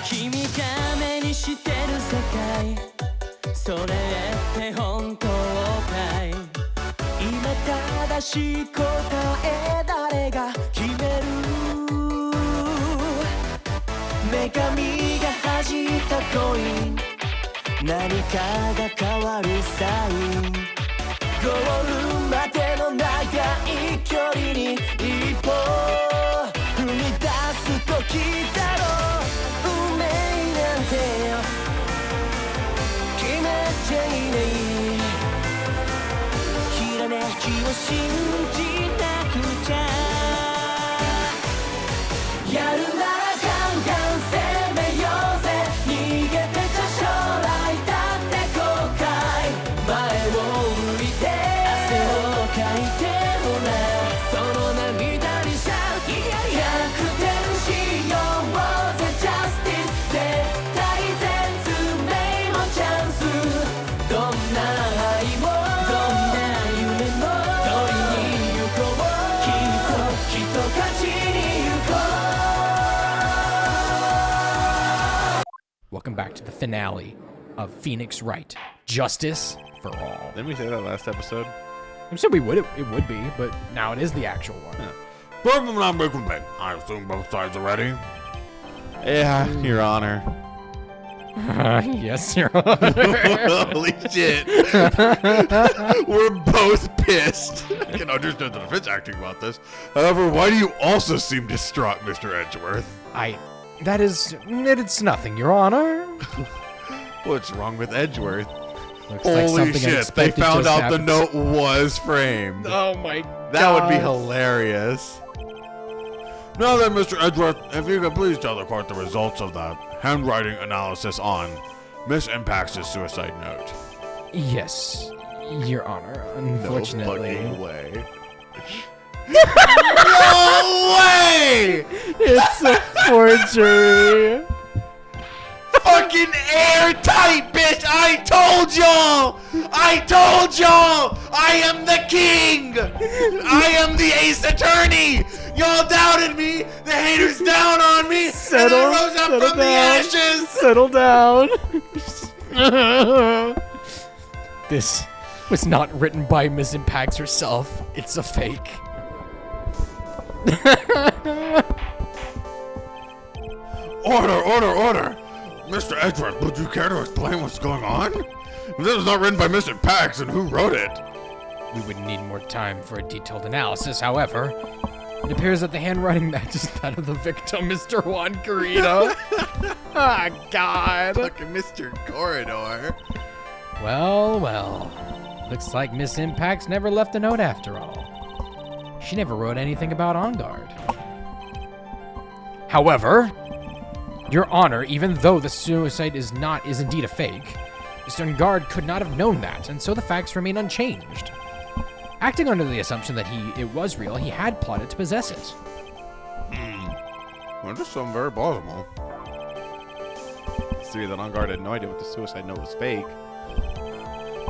君が目にしてる世界それって本当かい今正しい答え誰が決める女神が弾いたコイン何かが変わるサインゴールまでの長い距離に一歩踏み出す時だろう運命なんてよ決めちゃいないひらめきを信じなくちゃやるならガンガン攻めようぜ逃げてちゃ将来だって後悔前を向いて汗をかいてほらその涙にシャウト逆転しようぜジャスティス絶対絶命もチャンスどんな愛もどんな夢も取りに行こうきっと勝ちに行こうWelcome back to the finale of Phoenix Wright. Justice for all. Didn't we say that last episode? I said we would. It would be, but now it is the actual one. I assume both sides are ready. Yeah, Your Honor. Yes, Your Honor. Holy shit. We're both pissed. I can understand the defense acting about this. However, why do you also seem distraught, Mr. Edgeworth? It's nothing, Your Honor. What's wrong with Edgeworth? Looks like Holy something shit, they unexpected found just out the happened. note was framed. Oh my god. That would be hilarious. Now then, Mr. Edgeworth, if you could please tell the court the results of the handwriting analysis on Miss Impact's suicide note. Yes, Your Honor. Unfortunately. No fucking way. No way! It's a forgery. Fucking airtight, bitch! I told y'all! I am the king! I am the ace attorney! Y'all doubted me! The haters down on me! And I rose up from the ashes! Settle down. This was not written by Miss Impacts herself. It's a fake. Order! Mr. Edgeworth, would you care to explain what's going on? This was not written by Mr. Pax, and who wrote it? We would need more time for a detailed analysis, however. It appears that the handwriting matches that of the victim, Mr. Juan Carino. Ah, God. Fucking Mr. Corridor. Well. Looks like Miss Impacts never left a note after all. She never wrote anything about On Guard. However, Your Honor, even though the suicide is indeed a fake, Mr. On Guard could not have known that, and so the facts remain unchanged. Acting under the assumption that it was real, he had plotted to possess it. Well, this sounds very plausible. See that On Guard had no idea what the suicide note was fake.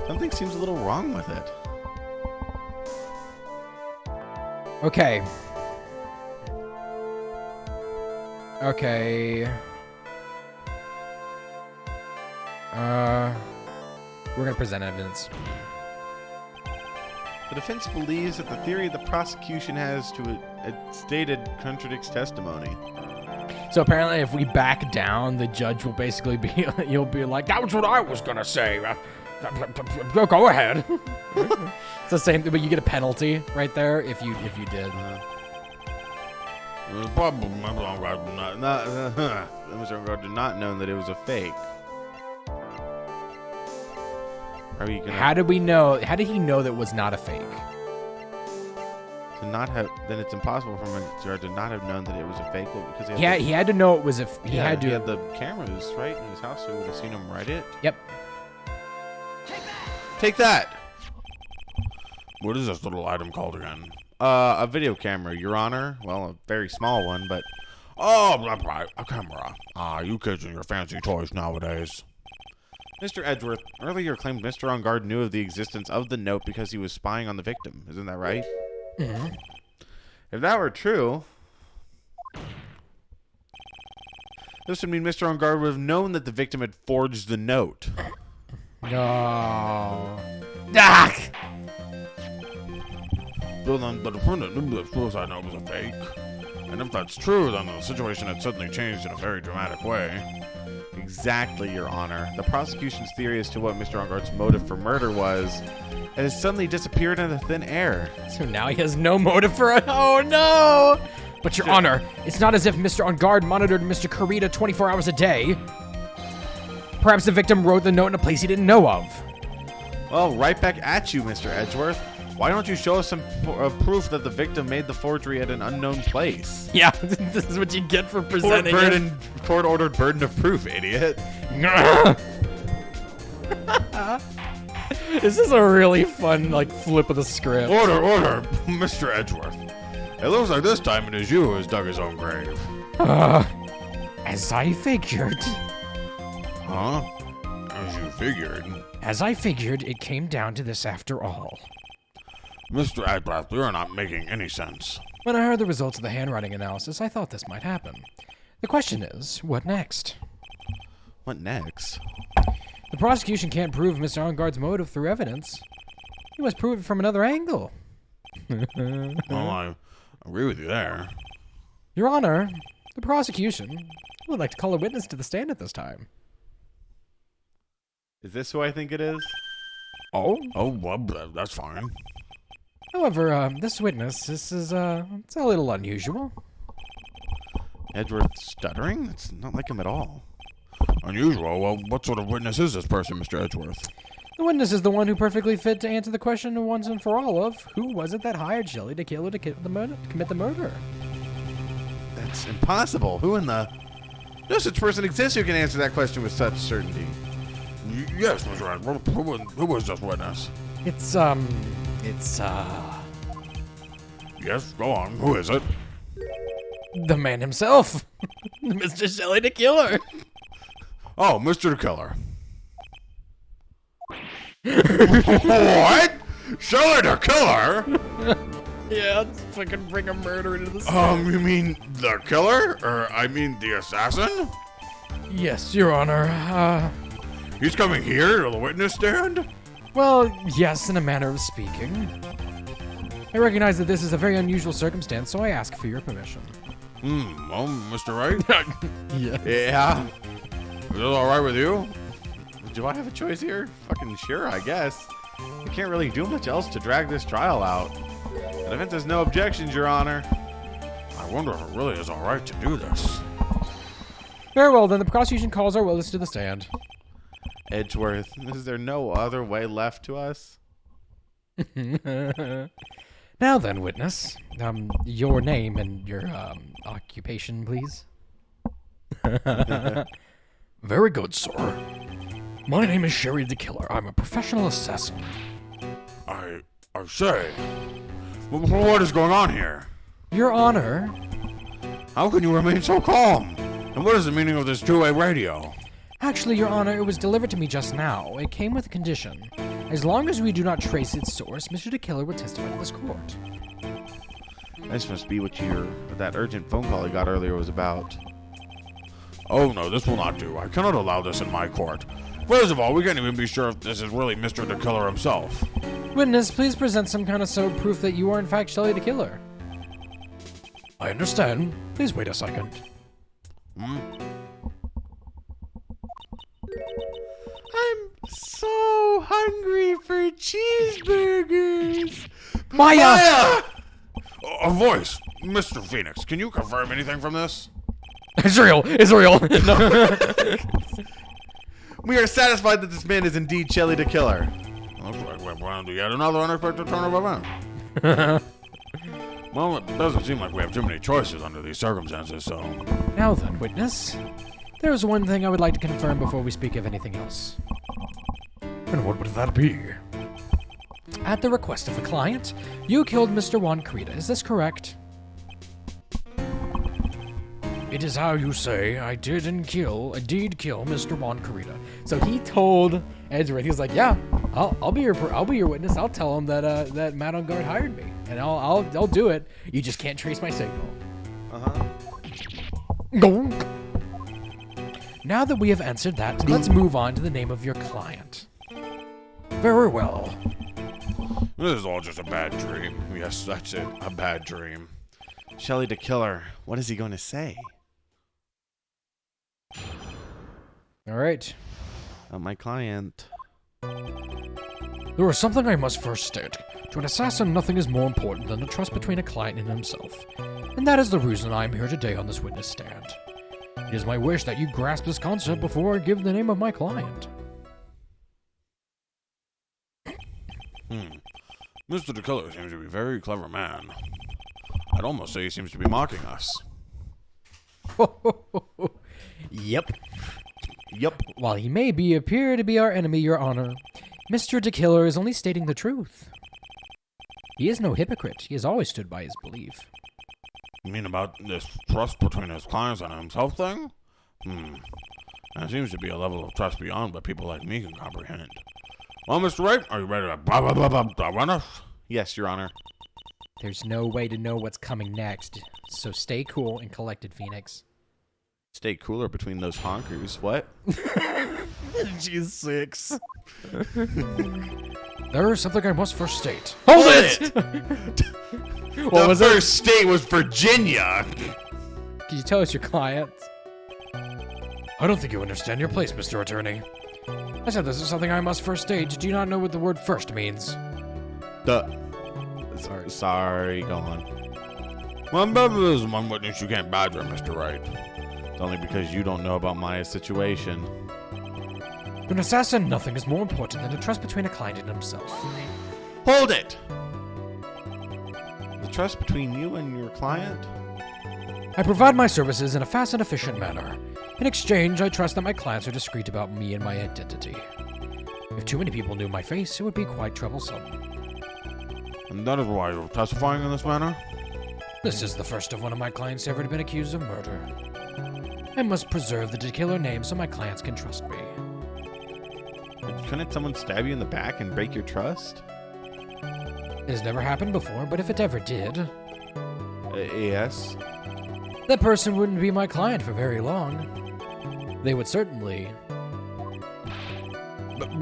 Something seems a little wrong with it. Okay. We're gonna present evidence. The defense believes that the theory the prosecution has to it stated contradicts testimony. So apparently if we back down, the judge will basically you'll be like, that was what I was gonna say. Go ahead. It's the same thing, but you get a penalty right there if you did. It was probably Mr. On Guard did not know that it was a fake. Are you gonna How did he know that it was not a fake? to not have? Then it's impossible for Mr. Guard to not have known that it was a fake because He had to know it was he had had the cameras right in his house, so he would have seen him write it. Yep. Take that. What is this little item called again? A video camera, Your Honor. Well, a very small one, but right, a camera. You kids and your fancy toys nowadays. Mr. Edgeworth earlier claimed Mr. On Guard knew of the existence of the note because he was spying on the victim. Isn't that right? Mm-hmm. If that were true, This would mean Mr. On Guard would have known that the victim had forged the note. No. Ah! But the proof proves I know it was a fake. And if that's true, then the situation had suddenly changed in a very dramatic way. Exactly, Your Honor. The prosecution's theory as to what Mr. On Guard's motive for murder was has suddenly disappeared into thin air. So now he has no motive for it. Oh, no! But, Your Honor, it's not as if Mr. On Guard monitored Mr. Kurita 24 hours a day. Perhaps the victim wrote the note in a place he didn't know of. Well, right back at you, Mr. Edgeworth. Why don't you show us some proof that the victim made the forgery at an unknown place? Yeah, this is what you get for presenting it. Court-ordered burden of proof, idiot. This is a really fun, like, flip of the script. Order, Mr. Edgeworth. It looks like this time it is you who has dug his own grave. As I figured. Huh? As you figured? As I figured, it came down to this after all. Mr. Edgeworth, you're not making any sense. When I heard the results of the handwriting analysis, I thought this might happen. The question is, what next? What next? The prosecution can't prove Mr. On Guard's motive through evidence. He must prove it from another angle. Well, I agree with you there. Your Honor, the prosecution would like to call a witness to the stand at this time. Is this who I think it is? Oh? Oh, well, that's fine. However, this witness, it's a little unusual. Edgeworth stuttering? It's not like him at all. Unusual? Well, what sort of witness is this person, Mr. Edgeworth? The witness is the one who perfectly fit to answer the question once and for all of, who was it that hired Shelley to kill her to commit the murder? That's impossible. Who in the... No such person exists who can answer that question with such certainty. Yes, Mr. Edgeworth. Who was this witness? It's Yes, go on. Who is it? the man himself. Mr. Shelley the Killer. Oh, Mr. Killer. What? Shelley the Killer? Yeah, let's fucking bring a murder into the stand. You mean the killer? Or, I mean the assassin? Yes, Your Honor. He's coming here to the witness stand? Well, yes, in a manner of speaking. I recognize that this is a very unusual circumstance, so I ask for your permission. Well, Mr. Wright? Yeah. Yeah? Is this alright with you? Do I have a choice here? Fucking sure, I guess. I can't really do much else to drag this trial out. The defense has no objections, Your Honor. I wonder if it really is alright to do this. Very well, then the prosecution calls our witness to the stand. Edgeworth, is there no other way left to us? Now then, witness, your name and your occupation, please. Very good, sir. My name is Sherry the Killer. I'm a professional assassin. I say, what is going on here? Your Honor. How can you remain so calm? And what is the meaning of this two-way radio? Actually, Your Honor, it was delivered to me just now. It came with a condition. As long as we do not trace its source, Mr. the Killer would testify to this court. This must be what that urgent phone call I got earlier was about. Oh no, this will not do. I cannot allow this in my court. First of all, we can't even be sure if this is really Mr. the Killer himself. Witness, please present some kind of proof that you are in fact Shelley the Killer. I understand. Please wait a second. I'm so hungry for cheeseburgers. Maya! A voice. Mr. Phoenix, can you confirm anything from this? It's real. It's real. No. We are satisfied that this man is indeed Shelley the Killer. Looks like we're bound to yet another unexpected turn of events. Well, it doesn't seem like we have too many choices under these circumstances, so... Now then, witness. There is one thing I would like to confirm before we speak of anything else. And what would that be? At the request of the client, you killed Mr. Juan Carita. Is this correct? It is how you say. I did kill Mr. Juan Carita. So he told Edgeworth, he was like, "Yeah, I'll be your witness. I'll tell him that that Matt on Guard hired me, and I'll do it. You just can't trace my signal." Uh-huh. Go. Now that we have answered that, let's move on to the name of your client. Very well. This is all just a bad dream. Yes, that's it. A bad dream. Shelly the Killer. What is he going to say? All right. My client. There is something I must first state. To an assassin, nothing is more important than the trust between a client and himself. And that is the reason I am here today on this witness stand. It is my wish that you grasp this concept before I give the name of my client. Mr. the Killer seems to be a very clever man. I'd almost say he seems to be mocking us. Yep. Yup. While he may appear to be our enemy, Your Honor, Mr. the Killer is only stating the truth. He is no hypocrite. He has always stood by his belief. You mean about this trust between his clients and himself thing? That seems to be a level of trust beyond what people like me can comprehend. Well, Mr. Wright, are you ready to run us? Yes, Your Honor. There's no way to know what's coming next, so stay cool and collected, Phoenix. Stay cooler between those honkers. What? She's 6. There is something I must first state. Hold it! What was it? first state was Virginia. Can you tell us your client? I don't think you understand your place, Mr. Attorney. I said this is something I must first state. Do you not know what the word first means? Sorry, go on. Well, there's one witness you can't badger, Mr. Wright. It's only because you don't know about my situation. To an assassin, nothing is more important than the trust between a client and himself. Hold it! The trust between you and your client? I provide my services in a fast and efficient manner. In exchange, I trust that my clients are discreet about me and my identity. If too many people knew my face, it would be quite troublesome. And that is why you're testifying in this manner? This is the first of one of my clients ever been accused of murder. I must preserve the killer name so my clients can trust me. Couldn't someone stab you in the back and break your trust? It has never happened before, but if it ever did, Yes. that person wouldn't be my client for very long. They would certainly...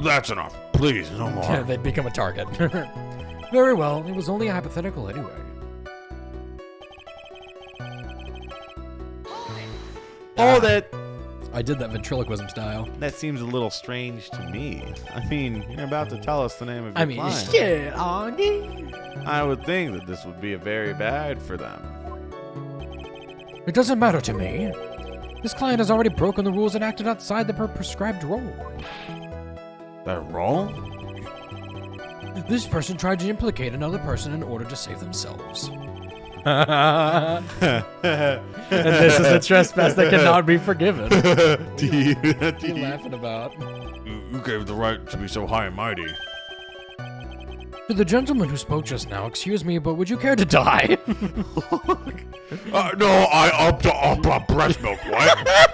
That's enough. Please, no more. They'd become a target. Very well, it was only a hypothetical anyway. Hold it! I did that ventriloquism style. That seems a little strange to me. I mean, you're about to tell us the name of your client. Shit, Augie. I would think that this would be a very bad for them. It doesn't matter to me. This client has already broken the rules and acted outside the prescribed role. That role? This person tried to implicate another person in order to save themselves. And this is a trespass that cannot be forgiven. What are you laughing about? You gave the right to be so high and mighty. To the gentleman who spoke just now, excuse me, but would you care to die? No, I up breast milk. What?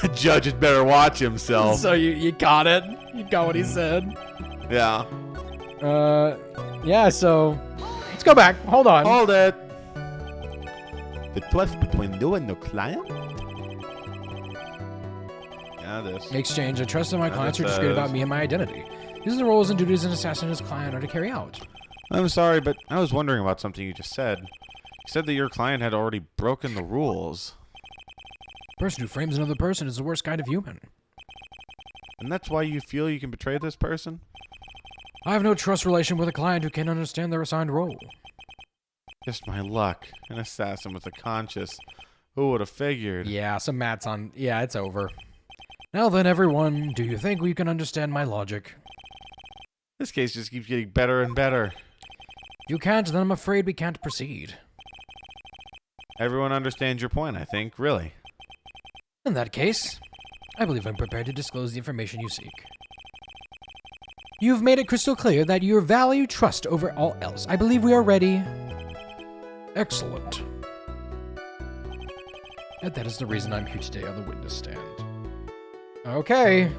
The judge had better watch himself. So you got it? You got what he said? Yeah. Yeah, so... Let's go back. Hold on. Hold it. The trust between you and your client? Yeah, this. In exchange, I trust that my Yeah, clients are this discreet about says- me and my identity. These are the roles and duties an assassin and his client are to carry out. I'm sorry, but I was wondering about something you just said. You said that your client had already broken the rules. A person who frames another person is the worst kind of human. And that's why you feel you can betray this person? I have no trust relation with a client who can't understand their assigned role. Just my luck. An assassin with a conscience. Who would have figured? Yeah, some mats on... Yeah, it's over. Now then, everyone, do you think we can understand my logic? This case just keeps getting better and better. If you can't, then I'm afraid we can't proceed. Everyone understands your point, I think, really. In that case, I believe I'm prepared to disclose the information you seek. You've made it crystal clear that you value trust over all else. I believe we are ready. Excellent. And that is the reason I'm here today on the witness stand. Okay.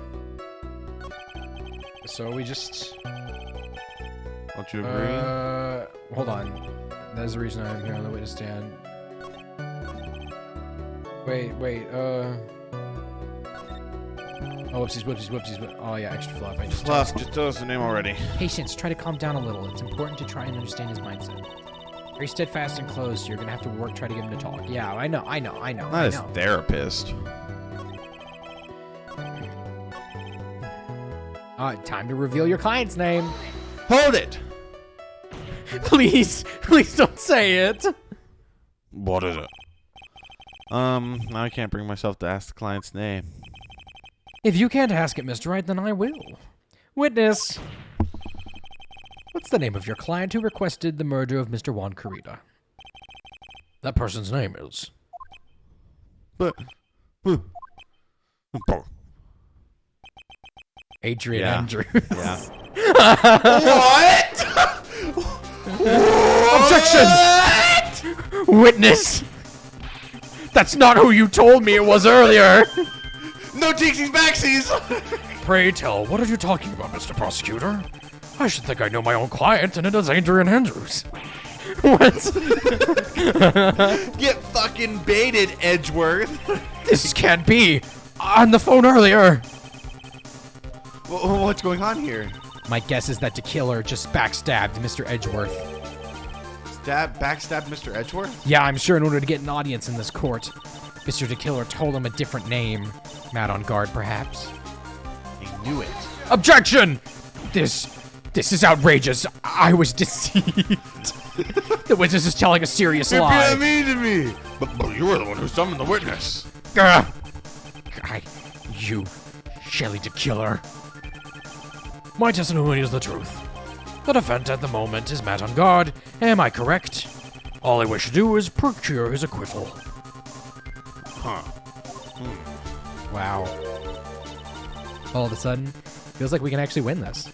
So we just... Don't you agree? Hold on. That is the reason I'm here on the witness stand. Wait, Oh, whoopsies, whoopsies, whoopsies. Oh, yeah, extra fluff. I just Fluff, just tell us the name already. Patience, try to calm down a little. It's important to try and understand his mindset. Very steadfast and closed. You're going to have to try to get him to talk. Yeah, I know. Not his therapist. Time to reveal your client's name. Hold it! Please don't say it. What is it? I can't bring myself to ask the client's name. If you can't ask it, Mr. Wright, then I will. Witness. What's the name of your client who requested the murder of Mr. Juan Carita? That person's name is... Adrian Yeah. Andrews. Yeah. Objection! Witness! That's not who you told me it was earlier! No teeksies backsies! Pray tell, what are you talking about, Mr. Prosecutor? I should think I know my own client, and it is Adrian Andrews. What? Get fucking baited, Edgeworth. This can't be! On the phone earlier! What's going on here? My guess is that the killer just backstabbed Mr. Edgeworth. Backstab Mr. Edgeworth? Yeah, I'm sure in order to get an audience in this court, Mr. the Killer told him a different name. Mad on guard, perhaps. He knew it. Objection! This is outrageous. I was deceived. The witness is telling a serious You're lie. being mean to me. But you were the one who summoned the witness. You, Shelly the Killer. My testimony is the truth. The defendant at the moment is Matt on guard. Am I correct? All I wish to do is procure his acquittal. Huh. Wow. All of a sudden, feels like we can actually win this.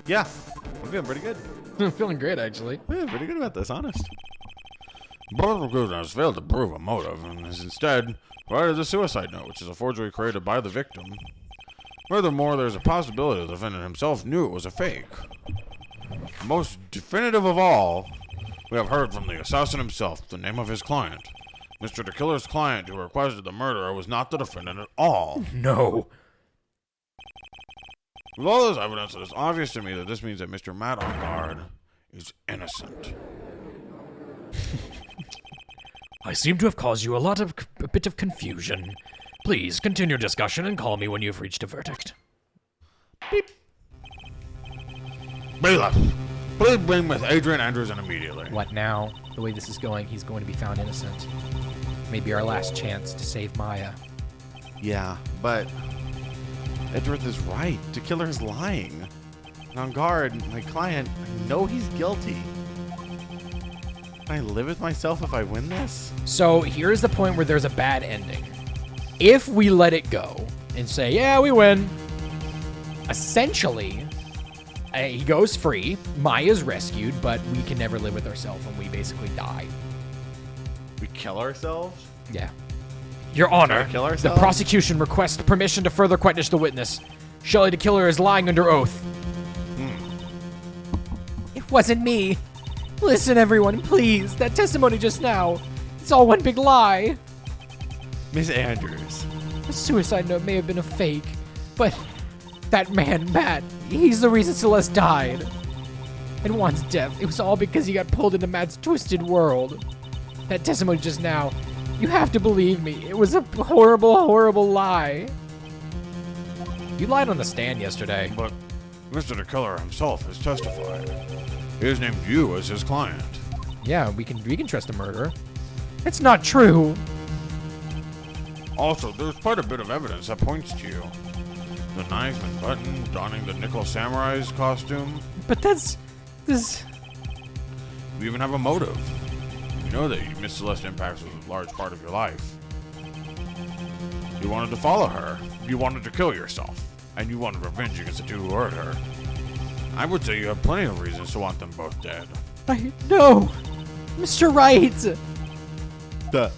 Yeah. I'm feeling pretty good. I'm feeling great, actually. Yeah, pretty good about this, honest. Prosecutor has failed to prove a motive and has instead provided a suicide note, which is a forgery created by the victim. Furthermore, there's a possibility the defendant himself knew it was a fake. Most definitive of all, we have heard from the assassin himself the name of his client. Mr. the Killer's client who requested the murderer was not the defendant at all. No. With all this evidence, it is obvious to me that this means that Mr. Matt on guard is innocent. I seem to have caused you a bit of confusion. Please continue discussion and call me when you've reached a verdict. Beep. Bailiff, please bring Miss Adrian Andrews in immediately. What now? The way this is going, he's going to be found innocent. Maybe our last chance to save Maya. Yeah, but Edgeworth is right. The killer is lying. And on guard, my client, I know he's guilty. Can I live with myself if I win this? So here's the point where there's a bad ending. If we let it go and say, yeah, we win, essentially, he goes free, Maya's rescued, but we can never live with ourselves and we basically die. We kill ourselves? Yeah. Your Honor, Kill The ourselves? prosecution requests permission to further question the witness. Shelley the Killer is lying under oath. It wasn't me. Listen, everyone, please. That testimony just now, it's all one big lie. Miss Andrews. The suicide note may have been a fake, but that man, Matt, he's the reason Celeste died. And Juan's death, it was all because he got pulled into Matt's twisted world. That testimony just now, you have to believe me. It was a horrible, horrible lie. You lied on the stand yesterday. But Mr. the Killer himself has testified. He has named you as his client. Yeah, we can trust a murderer. It's not true. Also, there's quite a bit of evidence that points to you. The knife and button, donning the Nickel Samurai's costume. But this. You even have a motive. You know that Miss Celeste Impacts was a large part of your life. You wanted to follow her. You wanted to kill yourself. And you wanted revenge against the two who hurt her. I would say you have plenty of reasons to want them both dead. No, Mr. Wright. Duh.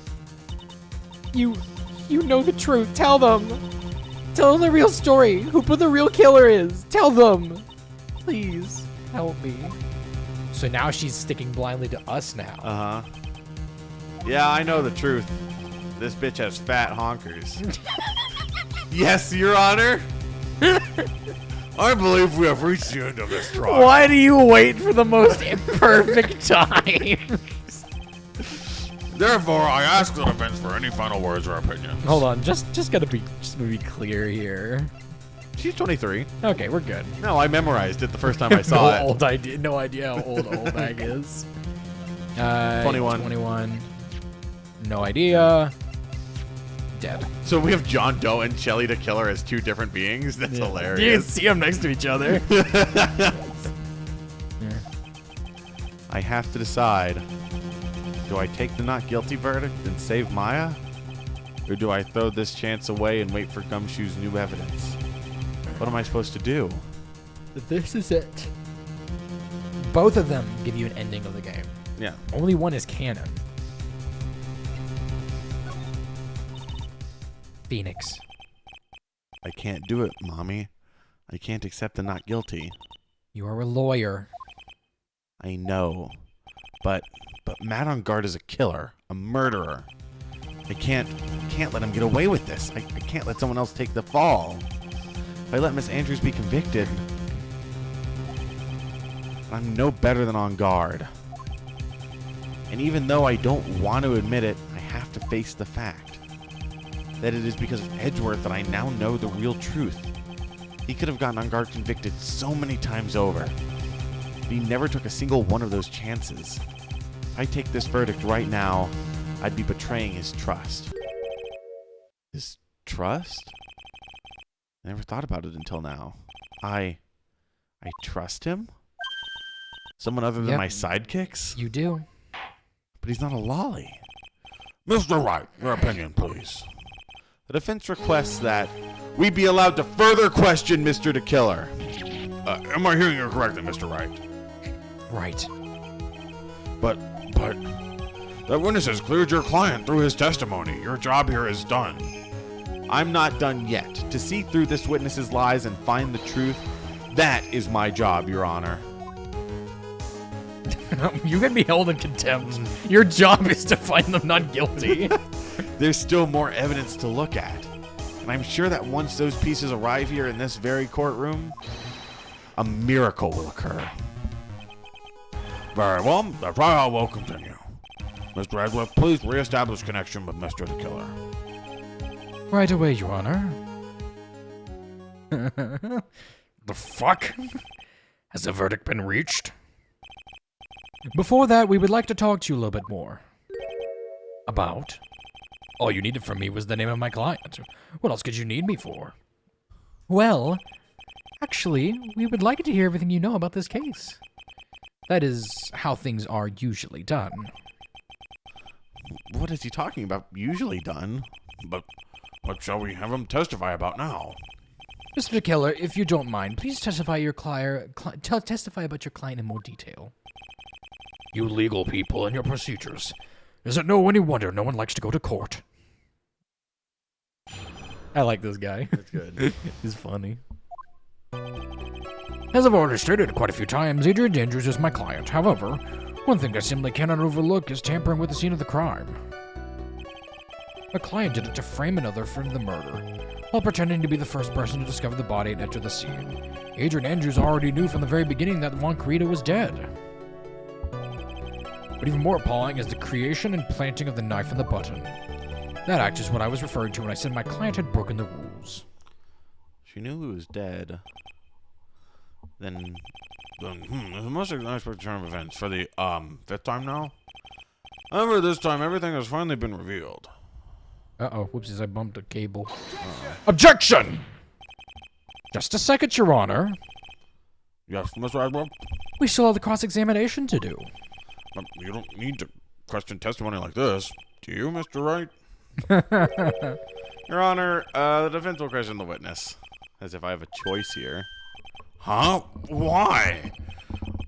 You know the truth. Tell them. Tell them the real story. Who the real killer is. Tell them. Please help me. So now she's sticking blindly to us now. Uh-huh. Yeah, I know the truth. This bitch has fat honkers. Yes, Your Honor. I believe we have reached the end of this trial. Why do you wait for the most imperfect time? Therefore, I ask the defense for any final words or opinions. Hold on, just gotta be clear here. She's 23. Okay, we're good. No, I memorized it the first time I saw it. No idea how old old bag is. 21. 21. No idea. Dead. So we have John Doe and Shelly the Killer as two different beings? That's You can hilarious. see them next to each other. I have to decide. Do I take the not guilty verdict and save Maya? Or do I throw this chance away and wait for Gumshoe's new evidence? What am I supposed to do? This is it. Both of them give you an ending of the game. Yeah. Only one is canon. Phoenix. I can't do it, Mommy. I can't accept the not guilty. You are a lawyer. I know. But Matt on guard is a killer, a murderer. I can't let him get away with this. I can't let someone else take the fall. If I let Miss Andrews be convicted, I'm no better than on guard. And even though I don't want to admit it, I have to face the fact that it is because of Edgeworth that I now know the real truth. He could have gotten on guard convicted so many times over, but he never took a single one of those chances. If I take this verdict right now, I'd be betraying his trust. His trust? I never thought about it until now. I trust him? Someone other than Yep. my sidekicks? You do. But he's not a lolly. Mr. Wright, your opinion, please. The defense requests that we be allowed to further question Mr. the Killer. Am I hearing you correctly, Mr. Wright? Right. But that witness has cleared your client through his testimony. Your job here is done. I'm not done yet. To see through this witness's lies and find the truth, that is my job, Your Honor. You can be held in contempt. Your job is to find them not guilty. There's still more evidence to look at. And I'm sure that once those pieces arrive here in this very courtroom, a miracle will occur. Very well, the trial will continue. Mr. Edgeworth, please reestablish connection with Mr. the Killer. Right away, Your Honor. The fuck? Has the verdict been reached? Before that, we would like to talk to you a little bit more. About? All you needed from me was the name of my client. What else could you need me for? Well, actually, we would like to hear everything you know about this case. That is how things are usually done. What is he talking about? Usually done. But what shall we have him testify about now? Mr. Keller, if you don't mind, please testify testify about your client in more detail. You legal people and your procedures. Is it no any wonder no one likes to go to court? I like this guy. That's good. He's funny. As I've already stated quite a few times, Adrian Andrews is my client. However, one thing I simply cannot overlook is tampering with the scene of the crime. My client did it to frame another for the murder, while pretending to be the first person to discover the body and enter the scene. Adrian Andrews already knew from the very beginning that Juan Carita was dead. But even more appalling is the creation and planting of the knife in the button. That act is what I was referring to when I said my client had broken the rules. She knew he was dead. Then this must be an unexpected turn of events for the, 5th time now? However, this time everything has finally been revealed. Uh-oh, whoopsies, I bumped a cable. Objection! Just a second, Your Honor. Yes, Mr. Edward? We still have the cross-examination to do. You don't need to question testimony like this, do you, Mr. Wright? Your Honor, the defense will question the witness. As if I have a choice here. Huh? Why?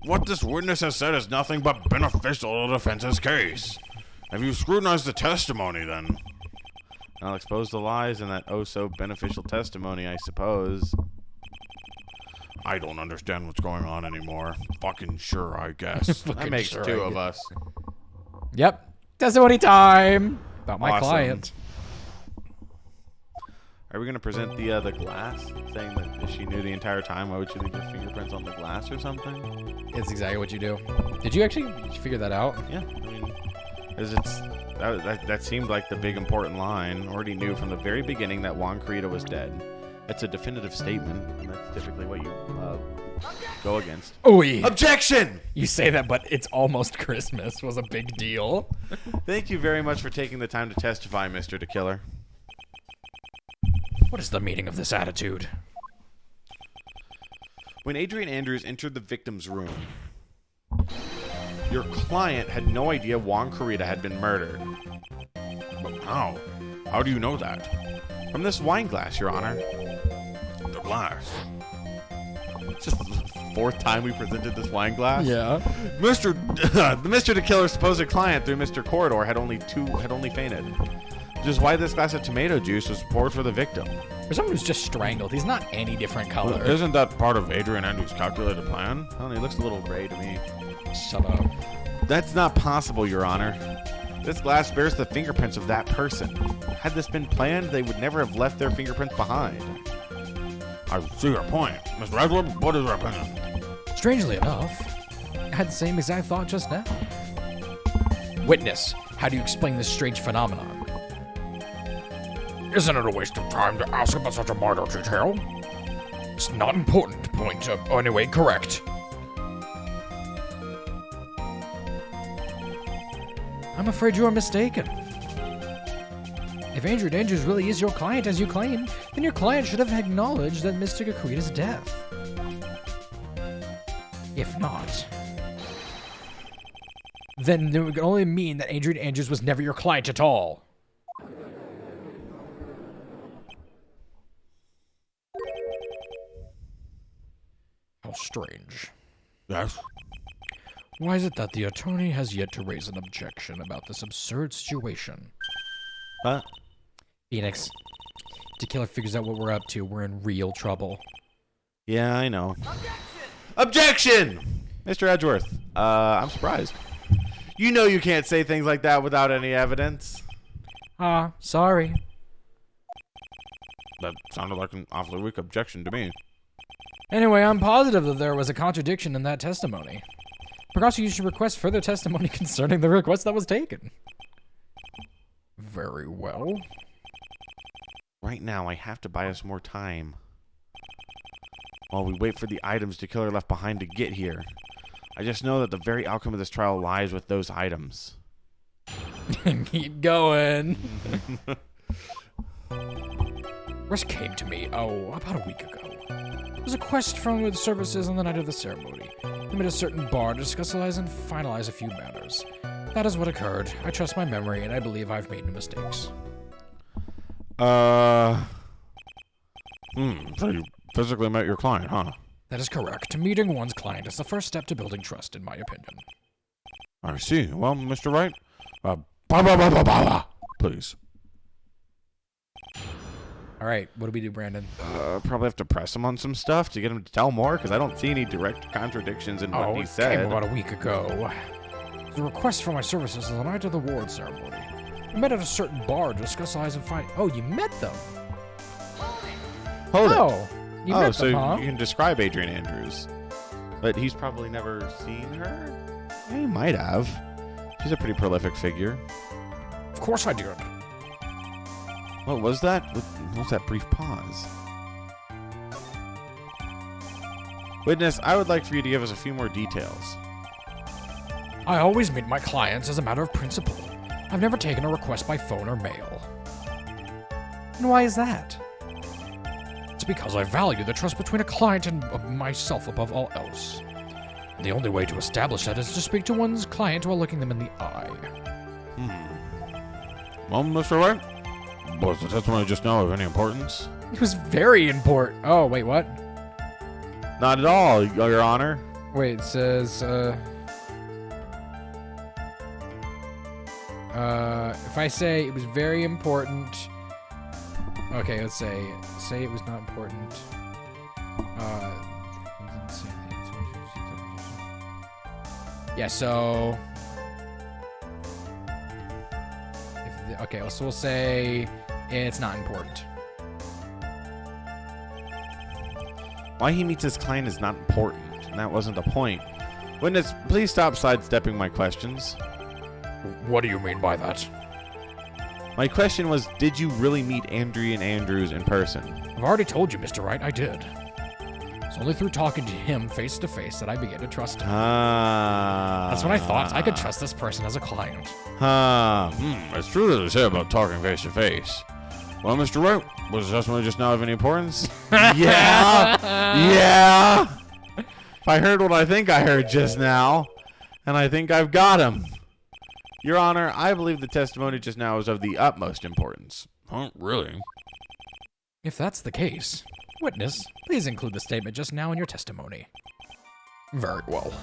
What this witness has said is nothing but beneficial to the defense's case. Have you scrutinized the testimony, then? I'll expose the lies in that oh-so-beneficial testimony, I suppose. I don't understand what's going on anymore. Fucking sure, I guess. That makes sure, two I of us. Yep. Testimony time! About my Awesome. client. Are we going to present the glass, saying that if she knew the entire time, why would she leave her fingerprints on the glass or something? It's exactly what you do. Did you actually figure that out? Yeah, I mean, that seemed like the big important line. Already knew from the very beginning that Juan Carita was dead. That's a definitive statement, and that's typically what you go against. Oy. Objection! You say that, but it's almost Christmas was a big deal. Thank you very much for taking the time to testify, Mr. DeKiller. What is the meaning of this attitude? When Adrian Andrews entered the victim's room, your client had no idea Juan Carita had been murdered. But how? How do you know that? From this wine glass, Your Honor. The glass? It's just the fourth time we presented this wine glass? Yeah. Mr. DeKiller's supposed client through Mr. Corridor had only fainted. Which is why this glass of tomato juice was poured for the victim. For someone who's just strangled, he's not any different color. Isn't that part of Adrian Andrews' calculated plan? I don't know, he looks a little gray to me. Shut up. That's not possible, Your Honor. This glass bears the fingerprints of that person. Had this been planned, they would never have left their fingerprints behind. I see your point. Mr. Edward, what is your opinion? Strangely enough, I had the same exact thought just now. Witness, how do you explain this strange phenomenon? Isn't it a waste of time to ask about such a minor detail? It's not important, point. Anyway, correct. I'm afraid you are mistaken. If Andrew Andrews really is your client as you claim, then your client should have acknowledged that Mr. Carita's death. If not, then it would only mean that Adrian Andrews was never your client at all. How strange. Yes? Why is it that the attorney has yet to raise an objection about this absurd situation? Huh? Phoenix, if the killer figures out what we're up to, we're in real trouble. Yeah, I know. Objection! Mr. Edgeworth, I'm surprised. You know you can't say things like that without any evidence. Sorry. That sounded like an awfully weak objection to me. Anyway, I'm positive that there was a contradiction in that testimony. Perhaps you should request further testimony concerning the request that was taken. Very well. Right now, I have to buy us more time. While we wait for the items the killer left behind to get here. I just know that the very outcome of this trial lies with those items. Keep going. This came to me, about a week ago. It was a quest from the services on the night of the ceremony. We met a certain bar to discuss and finalize a few matters. That is what occurred. I trust my memory, and I believe I've made no mistakes. So you physically met your client, huh? That is correct. Meeting one's client is the first step to building trust, in my opinion. I see. Well, Mr. Wright, please. All right, what do we do, Brandon? Probably have to press him on some stuff to get him to tell more, because I don't see any direct contradictions in what he It said. came about a week ago. It was a request for my services on the night of the award ceremony. We met at a certain bar to discuss and find. Oh, you met them? Hold it. Oh, you met so them, huh? you can describe Adrian Andrews, but he's probably never seen her? He might have. She's a pretty prolific figure. Of course I did. What was that? What was that brief pause? Witness, I would like for you to give us a few more details. I always meet my clients as a matter of principle. I've never taken a request by phone or mail. And why is that? It's because I value the trust between a client and myself above all else. And the only way to establish that is to speak to one's client while looking them in the eye. Well, Mr. Wright, was the testimony just now of any importance? It was very important. Oh, wait, what? Not at all, Your Honor. Wait, it says, if I say it was very important. Okay, let's say it was not important. Yeah, so. Okay, so we'll say it's not important. Why he meets his client is not important, and that wasn't the point. Witness, please stop sidestepping my questions. What do you mean by that? My question was, did you really meet Adrian Andrews in person? I've already told you, Mr. Wright, I did. It's only through talking to him face to face that I began to trust him. That's when I thought I could trust this person as a client. It's true that they say about talking face to face. Well, Mr. Wright, was the testimony just now of any importance? Yeah. If I heard what I think I heard just now, and I think I've got him. Your Honor, I believe the testimony just now is of the utmost importance. Huh, really? If that's the case, witness, please include the statement just now in your testimony. Very well.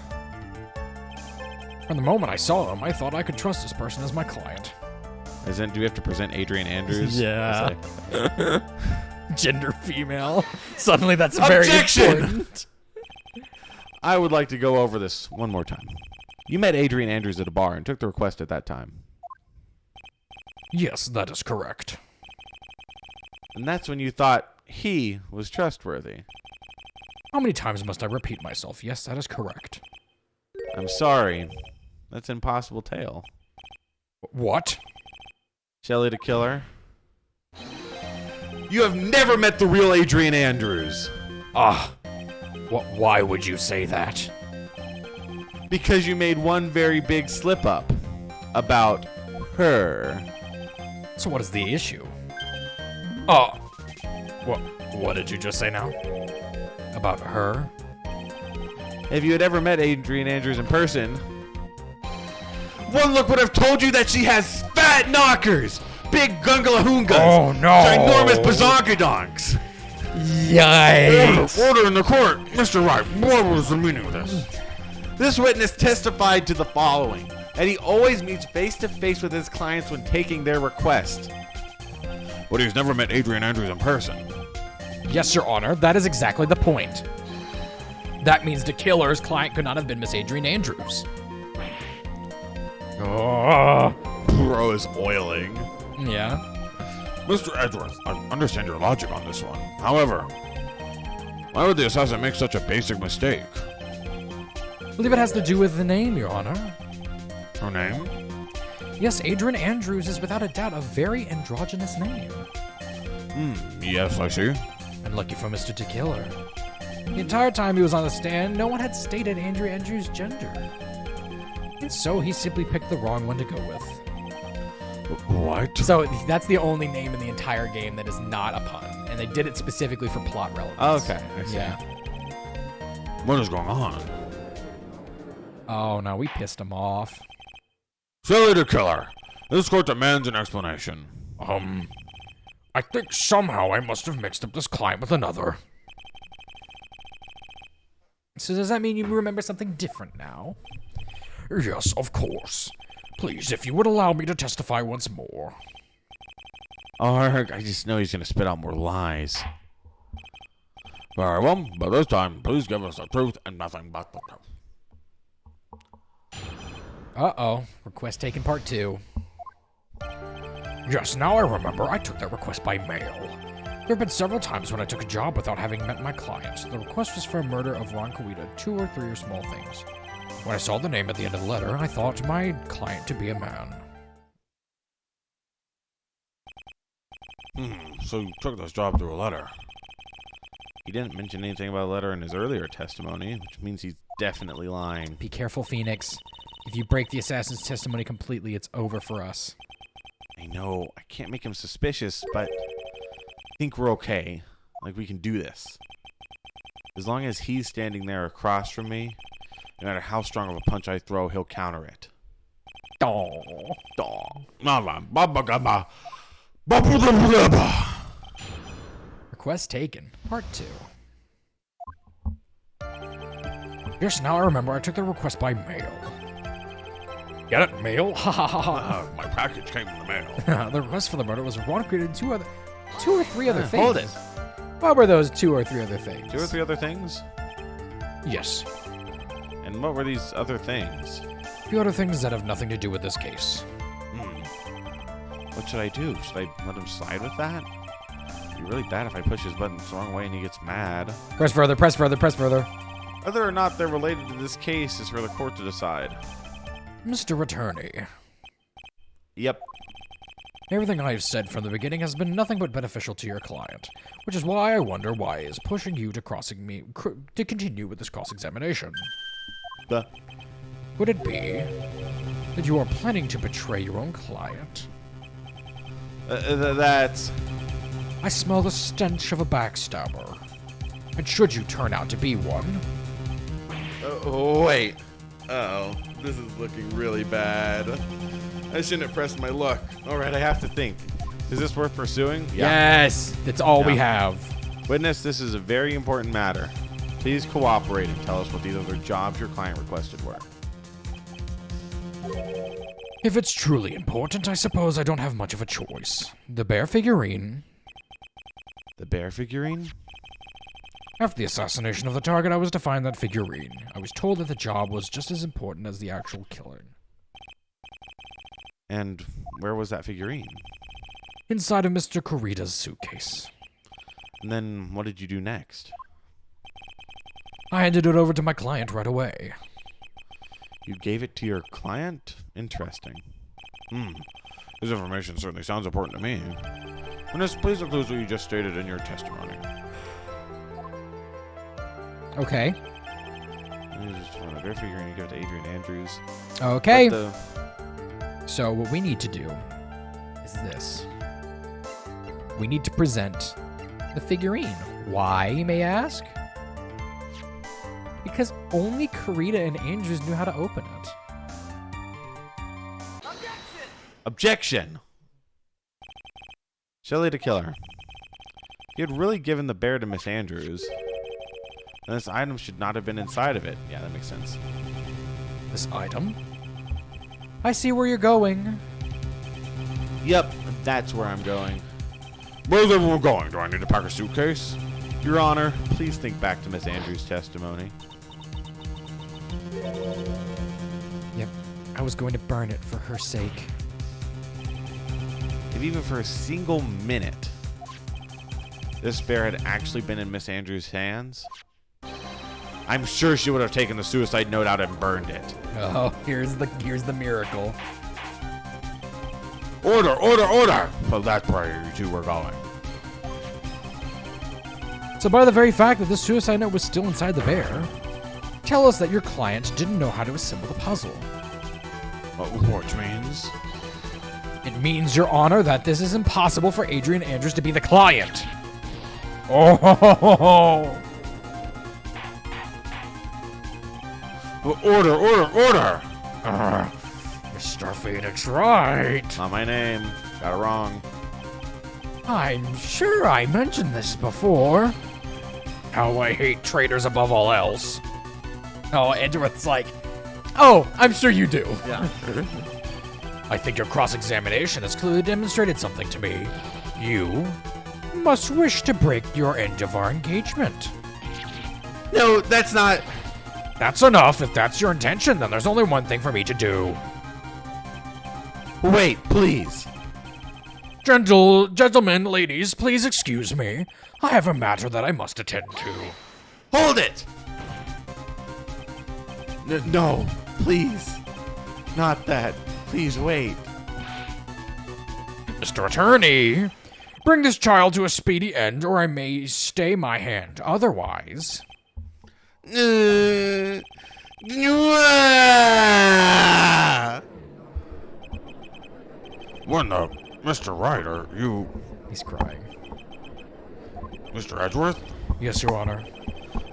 From the moment I saw him, I thought I could trust this person as my client. Do we have to present Adrian Andrews? Yeah. Gender female. Suddenly that's Objection! very important. I would like to go over this one more time. You met Adrian Andrews at a bar and took the request at that time. Yes, that is correct. And that's when you thought he was trustworthy. How many times must I repeat myself? Yes, that is correct. I'm sorry. That's an impossible tale. What? Shelley the Killer. You have never met the real Adrian Andrews. Why would you say that? Because you made one very big slip-up about her. So what is the issue? What did you just say now? About her? If you had ever met Adrian Andrews in person, one look would have told you that she has fat knockers, big gungalahoongas, Oh, no. ginormous bazonkadonks. Yikes! Order in the court. Mr. Wright, what was the meaning of this? This witness testified to the following, that he always meets face-to-face with his clients when taking their request. But he's never met Adrian Andrews in person. Yes, Your Honor, that is exactly the point. That means the killer's client could not have been Miss Adrian Andrews. Bro is oiling. Yeah. Mr. Edgeworth, I understand your logic on this one. However, why would the assassin make such a basic mistake? I believe it has to do with the name, Your Honor. Her name? Yes, Adrian Andrews is without a doubt a very androgynous name. Yes, I see. And lucky for Mr. Tequila. The entire time he was on the stand, no one had stated Adrian Andrews' gender. And so he simply picked the wrong one to go with. What? So that's the only name in the entire game that is not a pun, and they did it specifically for plot relevance. Okay, I see. Yeah. What is going on? Oh no, we pissed him off. Silly the Killer, this court demands an explanation. I think somehow I must have mixed up this client with another. So does that mean you remember something different now? Yes, of course. Please, if you would allow me to testify once more. Arg, I just know he's going to spit out more lies. Very well, but this time, please give us the truth and nothing but the truth. Uh-oh. Request taken part 2. Yes, now I remember I took that request by mail. There have been several times when I took a job without having met my client. The request was for a murder of Ron Kawita, 2 or 3 small things. When I saw the name at the end of the letter, I thought my client to be a man. So you took this job through a letter. He didn't mention anything about a letter in his earlier testimony, which means he's definitely lying. Be careful, Phoenix. If you break the assassin's testimony completely, it's over for us. I know, I can't make him suspicious, but I think we're okay. Like, we can do this. As long as he's standing there across from me, no matter how strong of a punch I throw, he'll counter it. Request taken. Part 2. Yes, now I remember I took the request by mail. Get it? Mail? Ha ha ha ha. My package came in the mail. The request for the murder was Ron Kawita and 2 or 3 other things. Hold it. What were those 2 or 3 other things? 2 or 3 other things? Yes. And what were these other things? A few other things that have nothing to do with this case. What should I do? Should I let him slide with that? be really bad if I push his buttons the wrong way and he gets mad. Press further, press further, press further. Whether or not they're related to this case is for the court to decide. Mr. Attorney, Yep. everything I've said from the beginning has been nothing but beneficial to your client, which is why I wonder why he is pushing you to to continue with this cross-examination. Could it be that you are planning to betray your own client? That's... I smell the stench of a backstabber. And should you turn out to be one, wait. Uh-oh. This is looking really bad. I shouldn't have pressed my luck. Alright, I have to think. Is this worth pursuing? Yes, that's all we have. Witness, this is a very important matter. Please cooperate and tell us what these other jobs your client requested were. if it's truly important, I suppose I don't have much of a choice. The bear figurine. The bear figurine? After the assassination of the target, I was to find that figurine. I was told that the job was just as important as the actual killing. And where was that figurine? Inside of Mr. Kurita's suitcase. And then what did you do next? I handed it over to my client right away. You gave it to your client? Interesting. This information certainly sounds important to me. Witness, please include what you just stated in your testimony. Okay. The bear figurine, you give it to Adrian Andrews. Okay. But So what we need to do is this. We need to present the figurine. Why, you may ask? Because only Kurita and Andrews knew how to open it. Objection! Shelley to Killer. You had really given the bear to Miss Andrews. And this item should not have been inside of it. Yeah, that makes sense. This item? I see where you're going. Yep, that's where I'm going. Where's everyone going? Do I need to pack a suitcase? Your Honor, please think back to Miss Andrews' testimony. Yep. I was going to burn it for her sake. If even for a single minute this bear had actually been in Miss Andrews' hands, I'm sure she would have taken the suicide note out and burned it. Oh, here's the miracle. Order, order, order! So that's where you two were going. So by the very fact that this suicide note was still inside the bear, tell us that your client didn't know how to assemble the puzzle. Which means? It means, Your Honor, that this is impossible for Adrian Andrews to be the client. Oh! Order, order, order! Mr. Phoenix Wright. Not my name. Got it wrong. I'm sure I mentioned this before. How I hate traitors above all else. Oh, Edgeworth's like, oh, I'm sure you do. Yeah. I think your cross-examination has clearly demonstrated something to me. You must wish to break your end of our engagement. No, that's not... That's enough. If that's your intention, then there's only one thing for me to do. Wait, please. Gentlemen, ladies, please excuse me. I have a matter that I must attend to. Hold it! No, please. Not that. Please wait. Mr. Attorney, bring this child to a speedy end, or I may stay my hand. Otherwise... When Mr. Wright, are you... He's crying. Mr. Edgeworth? Yes, Your Honor.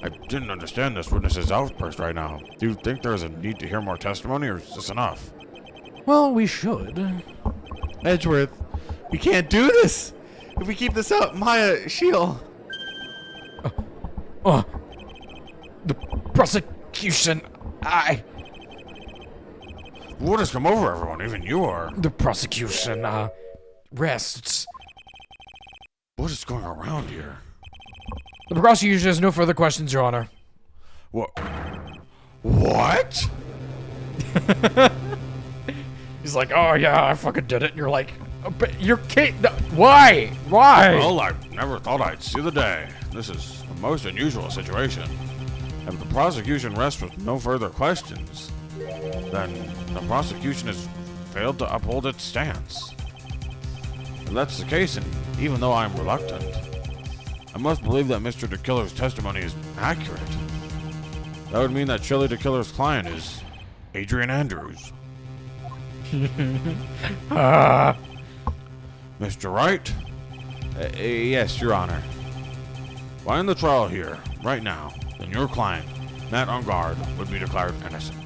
I didn't understand this witness's outburst right now. Do you think there's a need to hear more testimony, or is this enough? Well, we should. Edgeworth, we can't do this! If we keep this up, Maya, she'll... The prosecution, What has come over everyone? Even you are. The prosecution, rests. What is going around here? The prosecution has no further questions, Your Honor. What? What? He's like, oh yeah, I fucking did it. And you're like, But you're kidding. Why? Why? Well, I never thought I'd see the day. This is a most unusual situation. If the prosecution rests with no further questions, then the prosecution has failed to uphold its stance. If that's the case, and even though I'm reluctant, I must believe that Mr. DeKiller's testimony is accurate. That would mean that Shelley DeKiller's client is Adrian Andrews. Mr. Wright? Yes, Your Honor. By end the trial here, right now, then your client, Matt Ungard, would be declared innocent.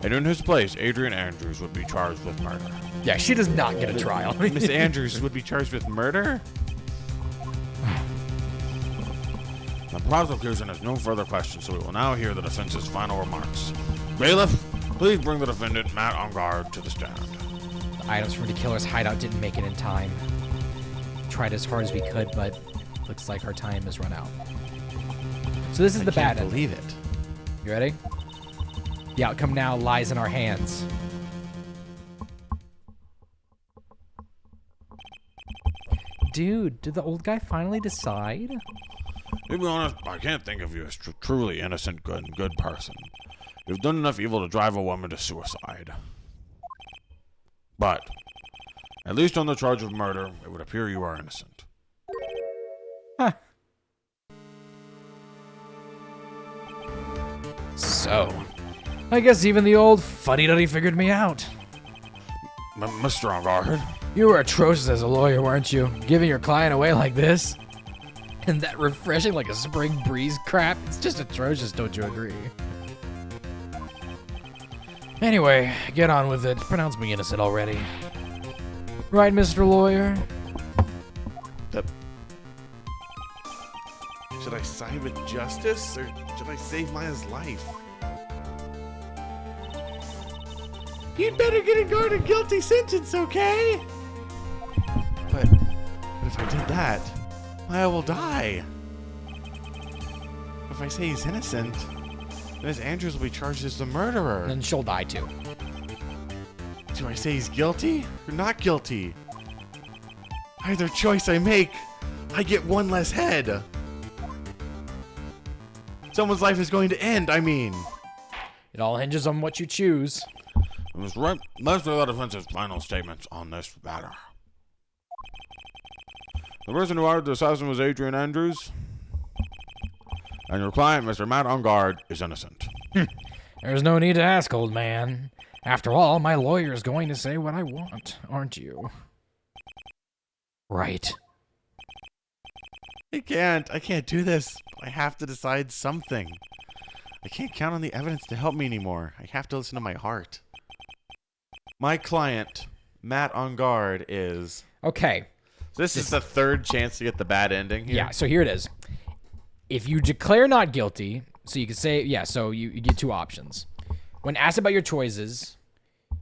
And in his place, Adrian Andrews would be charged with murder. Yeah, she does not get a trial. Miss Andrews would be charged with murder? The prosecution has no further questions, so we will now hear the defense's final remarks. Bailiff, please bring the defendant, Matt Ungard, to the stand. The items from the killer's hideout didn't make it in time. Tried as hard as we could, but looks like our time has run out. So this is the bad end. Believe it. You ready? The outcome now lies in our hands. Dude, did the old guy finally decide? To be honest, I can't think of you as truly innocent, good person. You've done enough evil to drive a woman to suicide. But, at least on the charge of murder, it would appear you are innocent. Huh. So, I guess even the old fuddy-duddy figured me out. Mr. Ungard? You were atrocious as a lawyer, weren't you? Giving your client away like this? And that refreshing like a spring breeze crap? It's just atrocious, don't you agree? Anyway, get on with it. Pronounce me innocent already. Right, Mr. Lawyer? Should I side with justice, or should I save Maya's life? You'd better get a guilty sentence, okay? But if I did that, Maya will die. If I say he's innocent, Miss Andrews will be charged as the murderer. Then she'll die too. Do I say he's guilty or not guilty? Either choice I make, I get one less head. Someone's life is going to end, I mean. It all hinges on what you choose. Mr. Wright, let's hear the defense's final statements on this matter. The person who ordered the assassin was Adrian Andrews, and your client, Mr. Matt Ungard, is innocent. There's no need to ask, old man. After all, my lawyer is going to say what I want, aren't you? Right. I can't do this. I have to decide something. I can't count on the evidence to help me anymore. I have to listen to my heart. My client, Matt Ungard, is... Okay. So this is the third chance to get the bad ending here? Yeah, so here it is. If you declare not guilty, so you can say, yeah, so you get two options. When asked about your choices,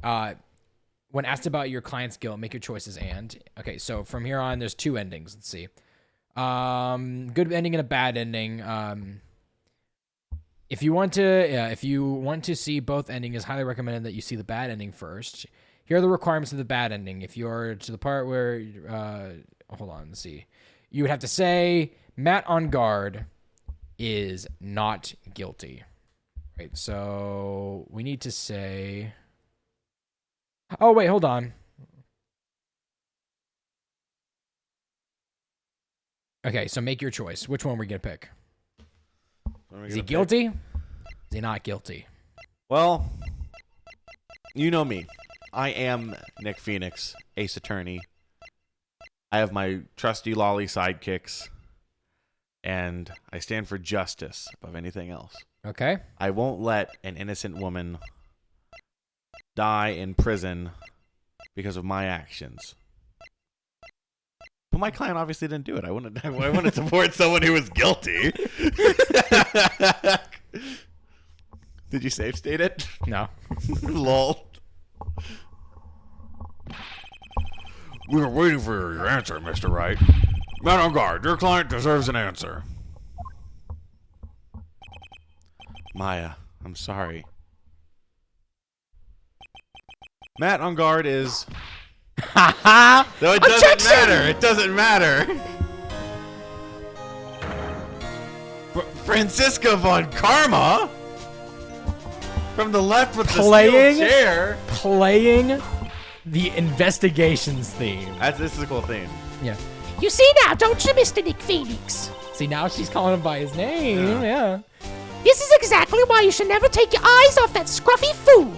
when asked about your client's guilt, make your choices and. Okay, so from here on, there's two endings. Let's see. Good ending and a bad ending. If you want to see both endings, it's highly recommended that you see the bad ending first. Here are the requirements of the bad ending. If you're to the part where, hold on, let's see. You would have to say Matt Ungard is not guilty. Right, so we need to say... Oh, wait, hold on. Okay, so make your choice. Which one are we going to pick? Is he guilty? Is he not guilty? Well, you know me. I am Nick Phoenix, Ace Attorney. I have my trusty lolly sidekicks, and I stand for justice above anything else. Okay. I won't let an innocent woman die in prison because of my actions. But my client obviously didn't do it. I wouldn't support someone who was guilty. Did you save state it? No. Lol. We are waiting for your answer, Mr. Wright. Matt Ungard, your client deserves an answer. Maya, I'm sorry. Matt Ungard is Ha No, it doesn't matter. It doesn't matter. Francisca von Karma from the left with the Playing? steel chair. Playing the investigations theme. This is a cool theme. Yeah. You see now, don't you, Mr. Nick Phoenix? See, now she's calling him by his name. Yeah. This is exactly why you should never take your eyes off that scruffy fool.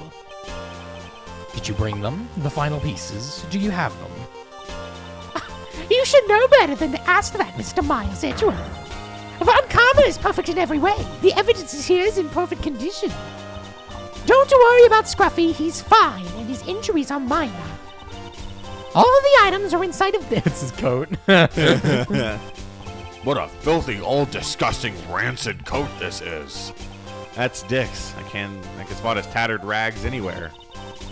Did you bring them? The final pieces? Do you have them? You should know better than to ask that, Mr. Miles Edgeworth. Von Karma is perfect in every way. The evidence is here is in perfect condition. Don't you worry about Scruffy, he's fine, and his injuries are minor. All of the items are inside of this. It's his coat. What a filthy, old, disgusting, rancid coat this is. That's Dick's. I can spot his tattered rags anywhere.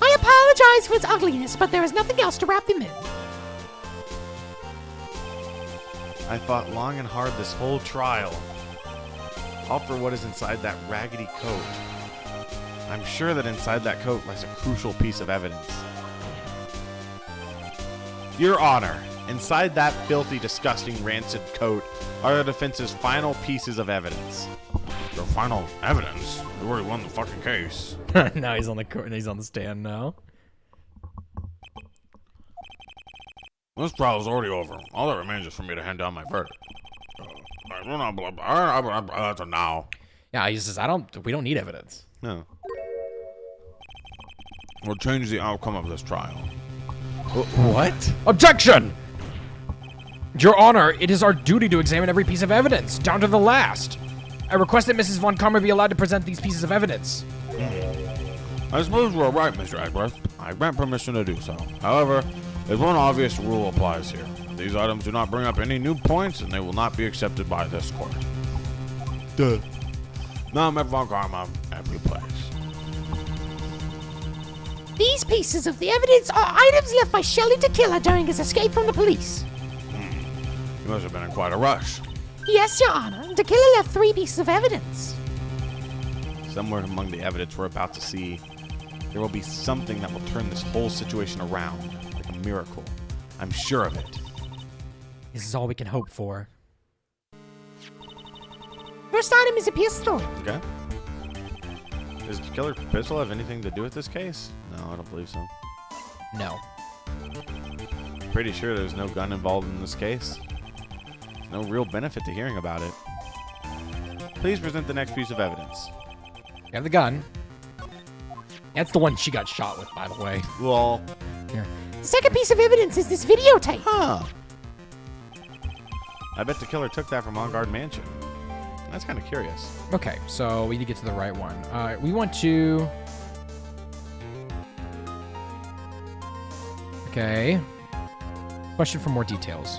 I apologize for its ugliness, but there is nothing else to wrap them in. I fought long and hard this whole trial, all for what is inside that raggedy coat. I'm sure that inside that coat lies a crucial piece of evidence. Your Honor, inside that filthy, disgusting, rancid coat are the defense's final pieces of evidence. Your final evidence? You already won the fucking case. Now he's on the court and he's on the stand now. This trial is already over. All that remains is for me to hand down my verdict. That's a now. Yeah, he says, we don't need evidence. No. We'll change the outcome of this trial. What? Objection! Your Honor, it is our duty to examine every piece of evidence, down to the last. I request that Mrs. Von Karma be allowed to present these pieces of evidence. I suppose you are right, Mr. Edgeworth. I grant permission to do so. However, there's one obvious rule applies here. These items do not bring up any new points, and they will not be accepted by this court. Duh. Now, Ms. Von Karma, every place. These pieces of the evidence are items left by Shelley Tequila during his escape from the police. You must have been in quite a rush. Yes, Your Honor. Tequila left 3 pieces of evidence. Somewhere among the evidence we're about to see, there will be something that will turn this whole situation around, like a miracle. I'm sure of it. This is all we can hope for. First item is a pistol. Okay. Does the killer pistol have anything to do with this case? No, I don't believe so. No. Pretty sure there's no gun involved in this case. No real benefit to hearing about it. Please present the next piece of evidence. You have the gun. That's the one she got shot with, by the way. Well, Yeah. The second piece of evidence is this videotape. huh. I bet the killer took that from On Guard Mansion. That's kind of curious. Okay, so we need to get to the right one. We want to... Okay. Question for more details.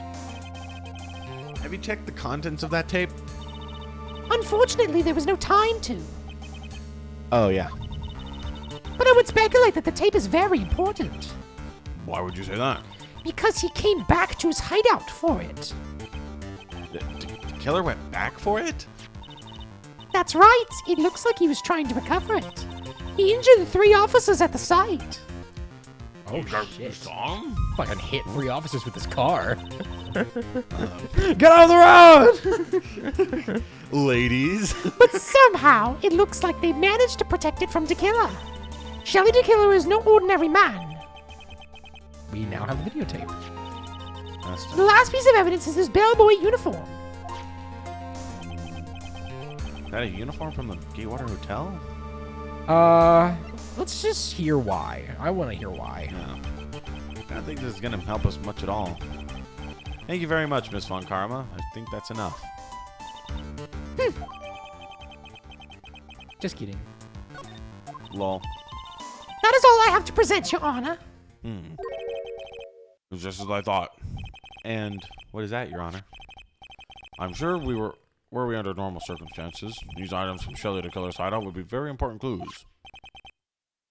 Have you checked the contents of that tape? Unfortunately, there was no time to. Oh, yeah. But I would speculate that the tape is very important. Why would you say that? Because he came back to his hideout for it. The killer went back for it? That's right. It looks like he was trying to recover it. He injured the 3 officers at the site. Oh, You saw him? Fucking hit 3 officers with his car. Get out of the road! Ladies. But somehow, it looks like they managed to protect it from Tequila. Shelley Tequila is no ordinary man. We now have the videotape. The last piece of evidence is this bellboy uniform. Is that a uniform from the Gatewater Hotel? Let's just hear why. I want to hear why. No. I don't think this is going to help us much at all. Thank you very much, Miss Von Karma. I think that's enough. Just kidding. Lol. That is all I have to present, Your Honor. It was just as I thought. And what is that, Your Honor? I'm sure were we under normal circumstances, these items from Shelley the Killer's hideout would be very important clues.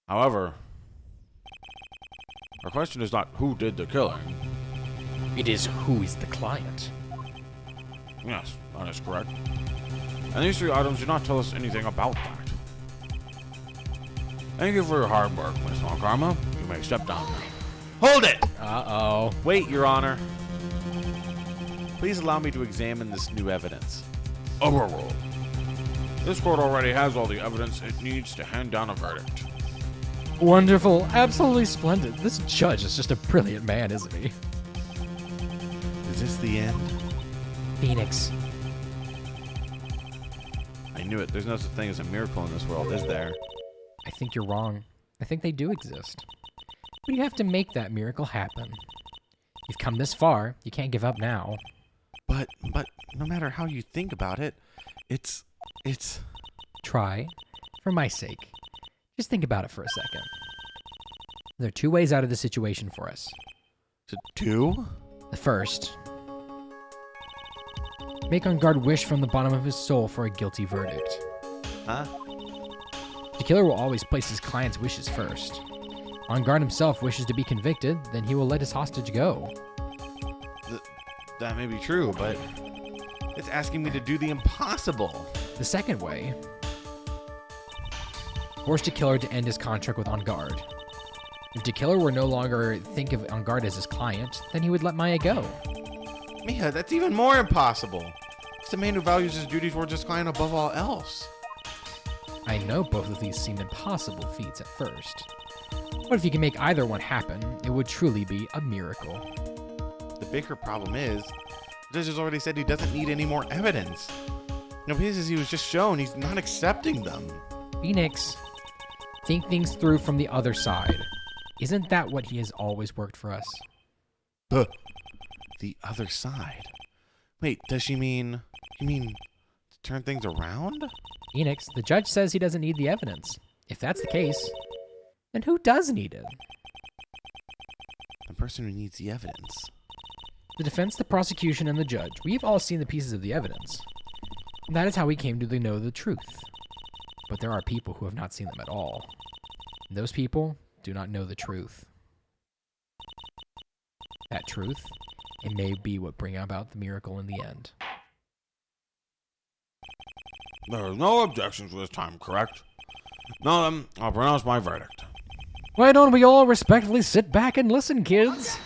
However, our question is not who did the killing. It is who is the client. Yes, that is correct. And these 3 items do not tell us anything about that. Thank you for your hard work, Miss Von Karma. You may step down now. Hold it! Uh-oh. Wait, Your Honor. Please allow me to examine this new evidence. Overruled. This court already has all the evidence it needs to hand down a verdict. Wonderful. Absolutely splendid. This judge is just a brilliant man, isn't he? Is this the end? Phoenix. I knew it. There's no such thing as a miracle in this world, is there? I think you're wrong. I think they do exist. But you have to make that miracle happen. You've come this far. You can't give up now. But no matter how you think about it, it's... Try. For my sake. Just think about it for a second. There are two ways out of the situation for us. To do? The first. Make On Guard wish from the bottom of his soul for a guilty verdict. Huh? The killer will always place his client's wishes first. On Guard himself wishes to be convicted, then he will let his hostage go. That may be true, but it's asking me to do the impossible. The second way. Force the killer to end his contract with On Guard. If the killer were no longer think of On Guard as his client, then he would let Maya go. Mia, that's even more impossible. It's a man who values his duty towards his client above all else. I know both of these seem impossible feats at first. But if you can make either one happen, it would truly be a miracle. The bigger problem is, the judge has already said he doesn't need any more evidence. No pieces he was just shown, he's not accepting them. Phoenix, think things through from the other side. Isn't that what he has always worked for us? The other side? Wait, does she mean... You mean to turn things around? Phoenix, the judge says he doesn't need the evidence. If that's the case, then who does need it? The person who needs the evidence. The defense, the prosecution, and the judge. We've all seen the pieces of the evidence. That is how we came to know the truth. But there are people who have not seen them at all. And those people do not know the truth. That truth, it may be what bring about the miracle in the end. There are no objections this time, correct? No, then I'll pronounce my verdict. Why don't we all respectfully sit back and listen, kids?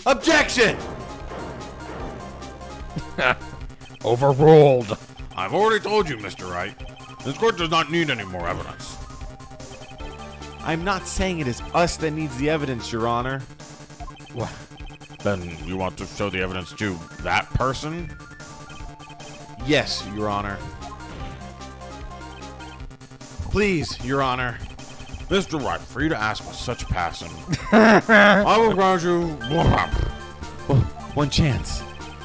Objection! Overruled. I've already told you, Mr. Wright. This court does not need any more evidence. I'm not saying it is us that needs the evidence, Your Honor. What? Then you want to show the evidence to that person? Yes, Your Honor. Please, Your Honor. Mr. Wright, for you to ask with such passion, I will grant you One chance.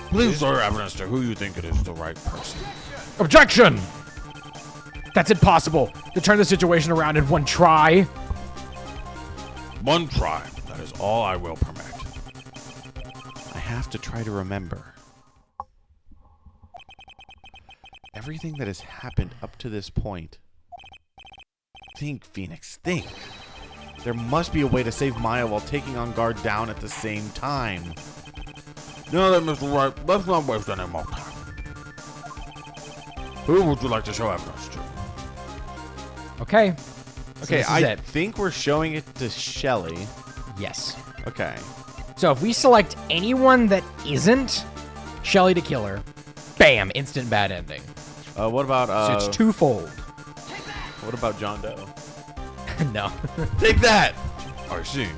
please show your evidence to who you think it is the right person. Objection! That's impossible. To turn the situation around in one try. One try. That is all I will permit. I have to try to remember. Everything that has happened up to this point. Think, Phoenix, think. There must be a way to save Maya while taking On Guard down at the same time. Now then, Mr. Wright, let's not waste any more time. Who would you like to show evidence to? Okay. Okay, this is I it. think we're showing it to Shelly. Yes. Okay. So if we select anyone that isn't Shelly the killer, bam, instant bad ending. What about So it's twofold. what about John Doe? No. Take that! I see.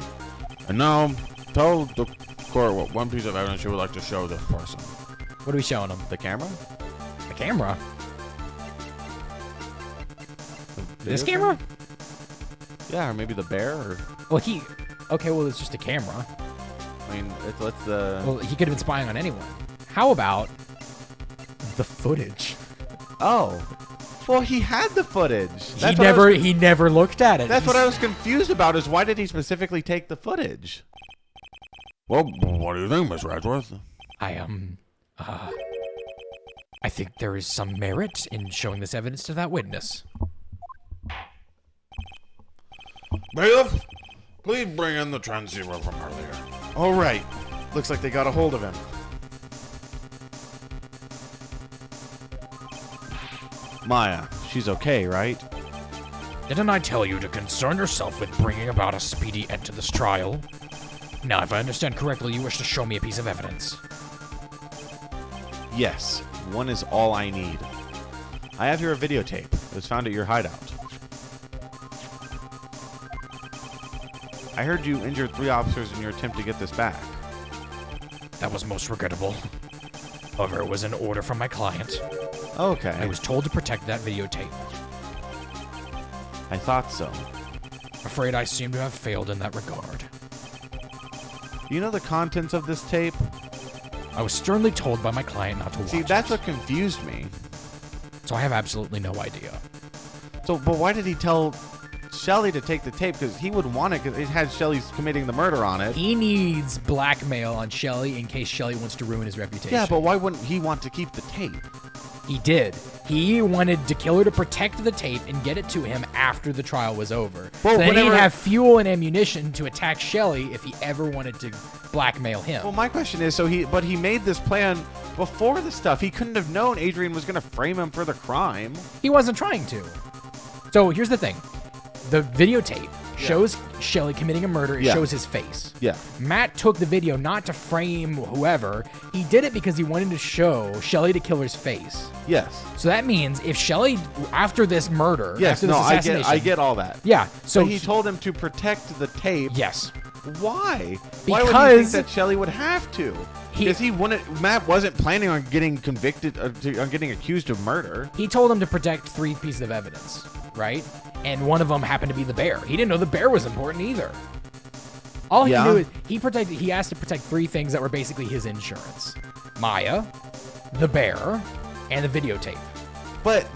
And now, tell the court what one piece of evidence you would like to show this person. What are we showing them? The camera? The camera? This Video camera? Yeah, or maybe the bear, or... Well, okay, well, it's just a camera. I mean, let's the... Well, he could have been spying on anyone. How about the footage? Oh. Well, he had the footage. He never looked at it. That's what I was confused about, is why did he specifically take the footage? Well, what do you think, Miss Radworth? I think there is some merit in showing this evidence to that witness. Bailiff, please bring in the transceiver from earlier. All right. Looks like they got a hold of him. Maya, she's okay, right? Didn't I tell you to concern yourself with bringing about a speedy end to this trial? Now, if I understand correctly, you wish to show me a piece of evidence. Yes, one is all I need. I have here a videotape. It was found at your hideout. I heard you injured 3 officers in your attempt to get this back. That was most regrettable. However, it was an order from my client. Okay. I was told to protect that videotape. I thought so. Afraid I seem to have failed in that regard. You know the contents of this tape? I was sternly told by my client not to watch See, that's it, what confused me. so I have absolutely no idea. So, but why did he tell Shelly to take the tape? Because he would want it, because it had Shelly's committing the murder on it. He needs blackmail on Shelly in case Shelly wants to ruin his reputation. Yeah, but why wouldn't he want to keep the tape? He did. He wanted the killer to protect the tape and get it to him after the trial was over. Well, so then he'd whenever- have fuel and ammunition to attack Shelly if he ever wanted to blackmail him. Well, my question is, but he made this plan before the stuff. He couldn't have known Adrian was going to frame him for the crime. He wasn't trying to. So here's the thing. The videotape shows Shelly committing a murder. It Yeah. shows his face. Yeah. Matt took the video not to frame whoever. He did it because he wanted to show Shelly the killer's face. Yes. So that means if Shelly, after this murder, Yes. after No, this I assassination, get all that. Yeah. So So he told him to protect the tape. yes. Why? Why would he think Because that Shelly would have to? Because Matt wasn't planning on getting convicted, on getting accused of murder. He told him to protect 3 pieces of evidence, right? And one of them happened to be the bear. He didn't know the bear was important either. All he Yeah. knew is he asked to protect 3 things that were basically his insurance: Maya, the bear, and the videotape. But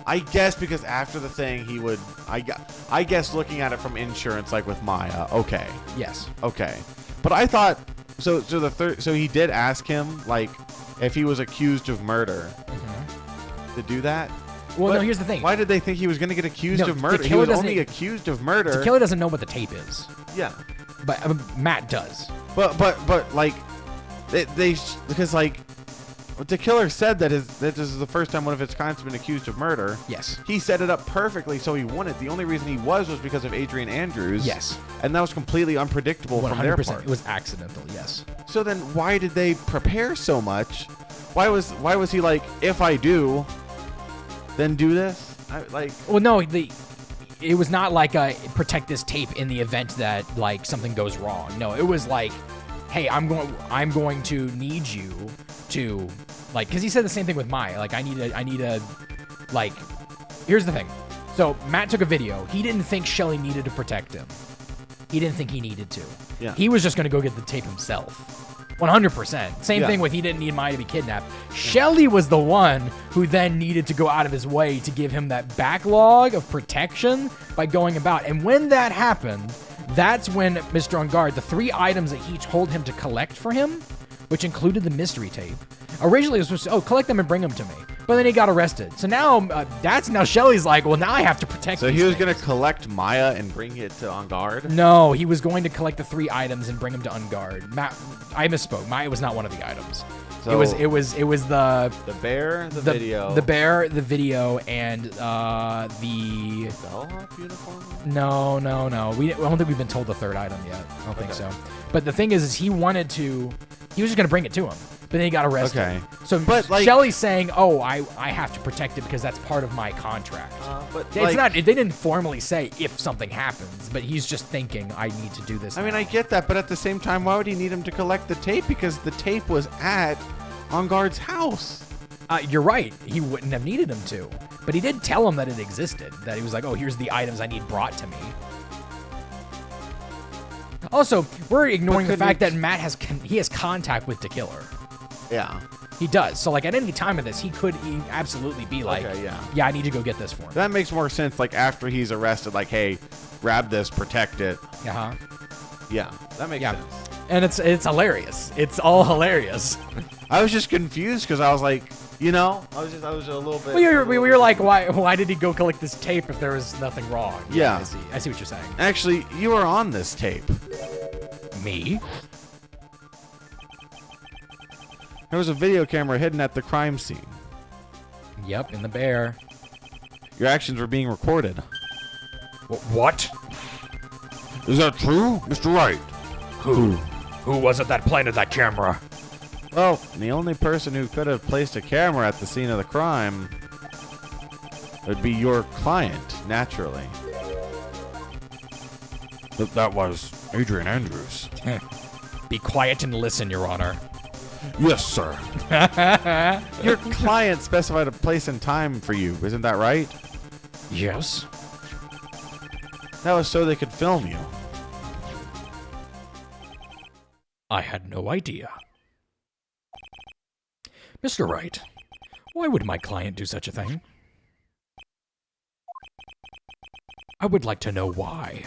I guess because after the thing he would, I guess looking at it from insurance, like with Maya, okay, Yes. okay. But I thought, so he did ask him, like, if he was accused of murder to do that. Well, But no, here's the thing. Why did they think he was going to get accused No, of the murder? He killer was doesn't- only accused of murder. The killer doesn't know what the tape is, Yeah. but Matt does. But like they because like the killer said that this is the first time one of his clients has been accused of murder. Yes. He set it up perfectly so he won it. The only reason he was because of Adrian Andrews. Yes. And that was completely unpredictable from their 100%. part. It was accidental. Yes. So then why did they prepare so much? Why was he like, if I do, then do this? Well, no, it was not like protect this tape in the event that like something goes wrong. No, it was like, hey, I'm going to need you to like, because he said the same thing with Maya. Like, I need a like. Here's the thing. So Matt took a video. He didn't think Shelly needed to protect him. He didn't think he needed to. Yeah. He was just going to go get the tape himself. 100%. Same Yeah. thing with he didn't need Maya to be kidnapped. Shelly was the one who then needed to go out of his way to give him that backlog of protection by going about. And when that happened, that's when Mr. On Guard, the 3 items that he told him to collect for him, which included the mystery tape. Originally, it was supposed to, collect them and bring them to me. But then he got arrested. So now, now Shelly's like, well, now I have to protect So these he was things. going to collect Maya and bring it to On Guard? No, he was going to collect the 3 items and bring them to On Guard. I misspoke. Maya was not one of the items. So it was the the bear, the video. the bear, the video, and the Bellhop uniform? no. I don't think we've been told the 3rd item yet. I don't think so. But the thing is he was just gonna bring it to him, but then he got arrested. Okay. So, But, like- Shelly's saying, "Oh, I have to protect it because that's part of my contract." But It's like, not. They didn't formally say if something happens, but he's just thinking, "I need to do this." I mean, now." I get that, but at the same time, why would he need him to collect the tape? Because the tape was at On Guard's house. You're right. He wouldn't have needed him to, but he did tell him that it existed. That he was like, "Oh, here's the items I need brought to me." Also, we're ignoring the couldn't fact he- that Matt has contact with the killer. Yeah. He does. So, like, at any time of this, he could absolutely be like, Okay, yeah. I need to go get this for him." That makes more sense. Like after he's arrested, like, hey, grab this, protect it. Uh-huh. Yeah, that makes Yeah. sense. And it's hilarious. It's all hilarious. I was just confused because I was like, I was a little bit. we were like, why did he go collect this tape if there was nothing wrong? Yeah. I see what you're saying. Actually, you were on this tape. Me? There was a video camera hidden at the crime scene. Yep, in the bear. Your actions were being recorded. What? Is that true, Mr. Wright? Who was it that planted that camera? Well, the only person who could have placed a camera at the scene of the crime would be your client, naturally. That was Adrian Andrews. Be quiet and listen, Your Honor. Yes, sir. Your client specified a place and time for you, isn't that right? Yes? That was so they could film you. I had no idea. Mr. Wright, why would my client do such a thing? I would like to know why.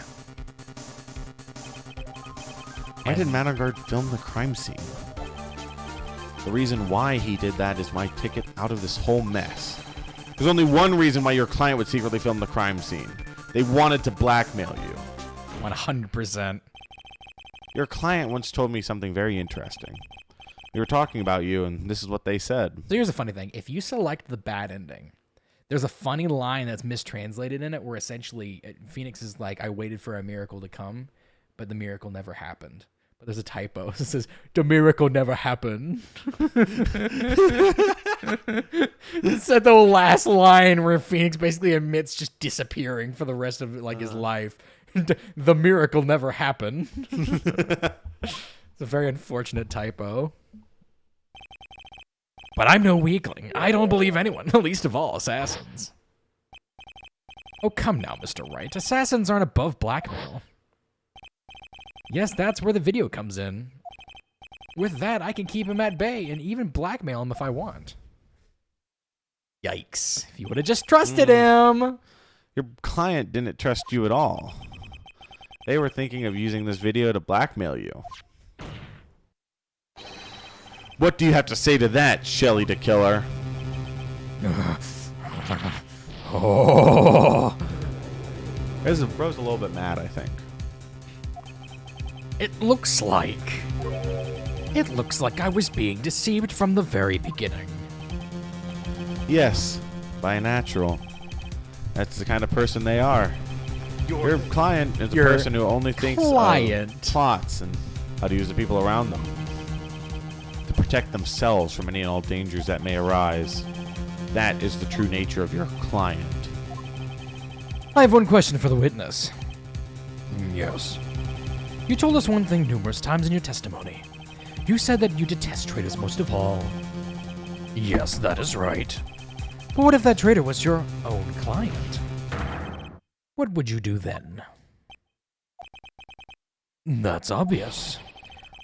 Why did Managard film the crime scene? The reason why he did that is my ticket out of this whole mess. There's only one reason why your client would secretly film the crime scene. They wanted to blackmail you. 100%. Your client once told me something very interesting. We were talking about you, and this is what they said. So here's the funny thing. If you select the bad ending, there's a funny line that's mistranslated in it where essentially Phoenix is like, I waited for a miracle to come, but the miracle never happened. But there's a typo. It says, the miracle never happened. It said the last line where Phoenix basically admits just disappearing for the rest of like his life. The miracle never happened. It's a very unfortunate typo. But I'm no weakling. I don't believe anyone, least of all assassins. Oh, come now, Mr. Wright. Assassins aren't above blackmail. Yes, that's where the video comes in. With that, I can keep him at bay and even blackmail him if I want. Yikes. If you would have just trusted him. Your client didn't trust you at all. They were thinking of using this video to blackmail you. What do you have to say to that, Shelly the Killer? Oh. Bro's a little bit mad, I think. It looks like I was being deceived from the very beginning. Yes, by a natural. That's the kind of person they are. Your client is a your person who only thinks client. of plots and how to use the people around them to protect themselves from any and all dangers that may arise. That is the true nature of your client. I have one question for the witness. Yes. You told us one thing numerous times in your testimony. You said that you detest traitors most of all. Yes, that is right. But what if that traitor was your own client? What would you do then? That's obvious.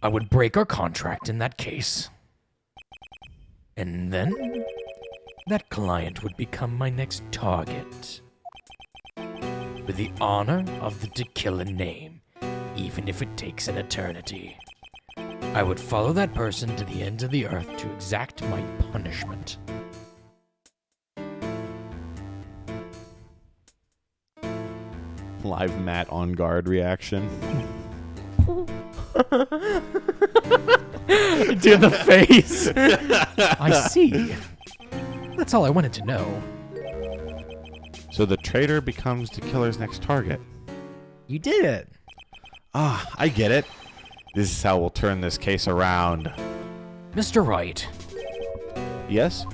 I would break our contract in that case. And then, that client would become my next target. With the honor of the Tequila name, even if it takes an eternity. I would follow that person to the ends of the earth to exact my punishment. Live Matt on guard reaction. To the face. I see. That's all I wanted to know. So the traitor becomes the killer's next target. You did it. Ah, I get it. This is how we'll turn this case around. Mr. Wright, Yes?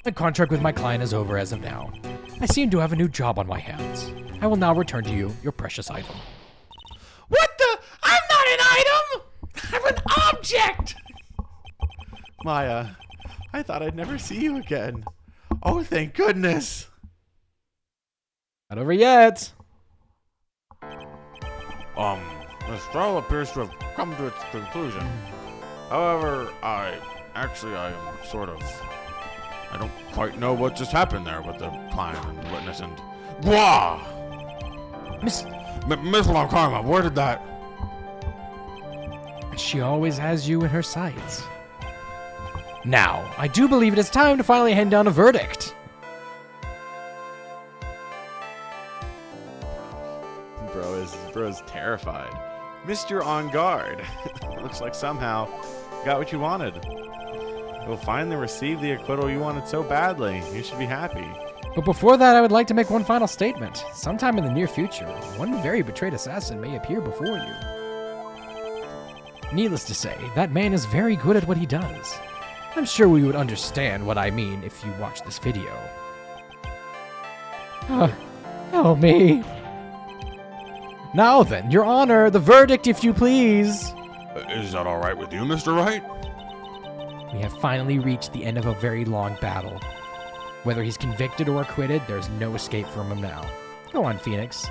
My contract with my client is over as of now. I seem to have a new job on my hands. I will now return to you your precious item. What the? I'm not an item! I'm an object! Maya, I thought I'd never see you again. Oh, thank goodness. Not over yet. This trial appears to have come to its conclusion. However, I am sort of... I don't quite know what just happened there with the client and the witness and... Blah! Miss, Miss Longkarma, where did that... she always has you in her sights. Now, I do believe it is time to finally hand down a verdict. Bro's terrified. Mr. On Guard. Looks like somehow you got what you wanted. You'll finally receive the acquittal you wanted so badly. You should be happy. But before that, I would like to make one final statement. Sometime in the near future, one very betrayed assassin may appear before you. Needless to say, that man is very good at what he does. I'm sure we would understand what I mean if you watch this video. Oh, me. Now then, Your Honor, the verdict, if you please. Is that all right with you, Mr. Wright? We have finally reached the end of a very long battle. Whether he's convicted or acquitted, there's no escape from him now. Go on, Phoenix.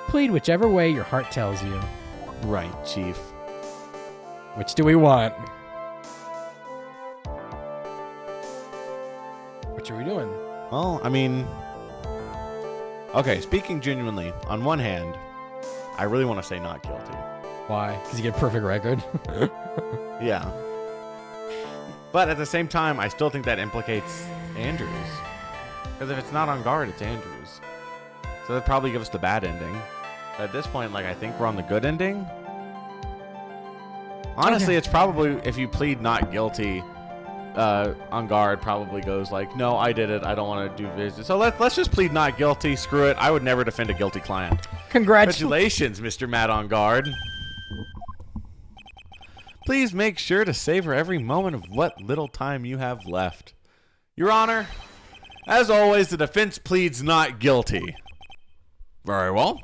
Plead whichever way your heart tells you. Right, Chief. Which do we want? What are we doing? Well, I mean... Okay, speaking genuinely, on one hand, I really want to say not guilty. Why? Because you get a perfect record? Yeah. But at the same time, I still think that implicates Andrews. Because if it's not on guard, it's Andrews. So that'd probably give us the bad ending. But at this point, like, I think we're on the good ending. Honestly, it's probably, if you plead not guilty, on guard probably goes like, no, I did it. I don't want to do business. So let's just plead not guilty. Screw it. I would never defend a guilty client. Congratulations, Mr. Matt on guard. Please make sure to savor every moment of what little time you have left. Your Honor, as always, the defense pleads not guilty. Very well.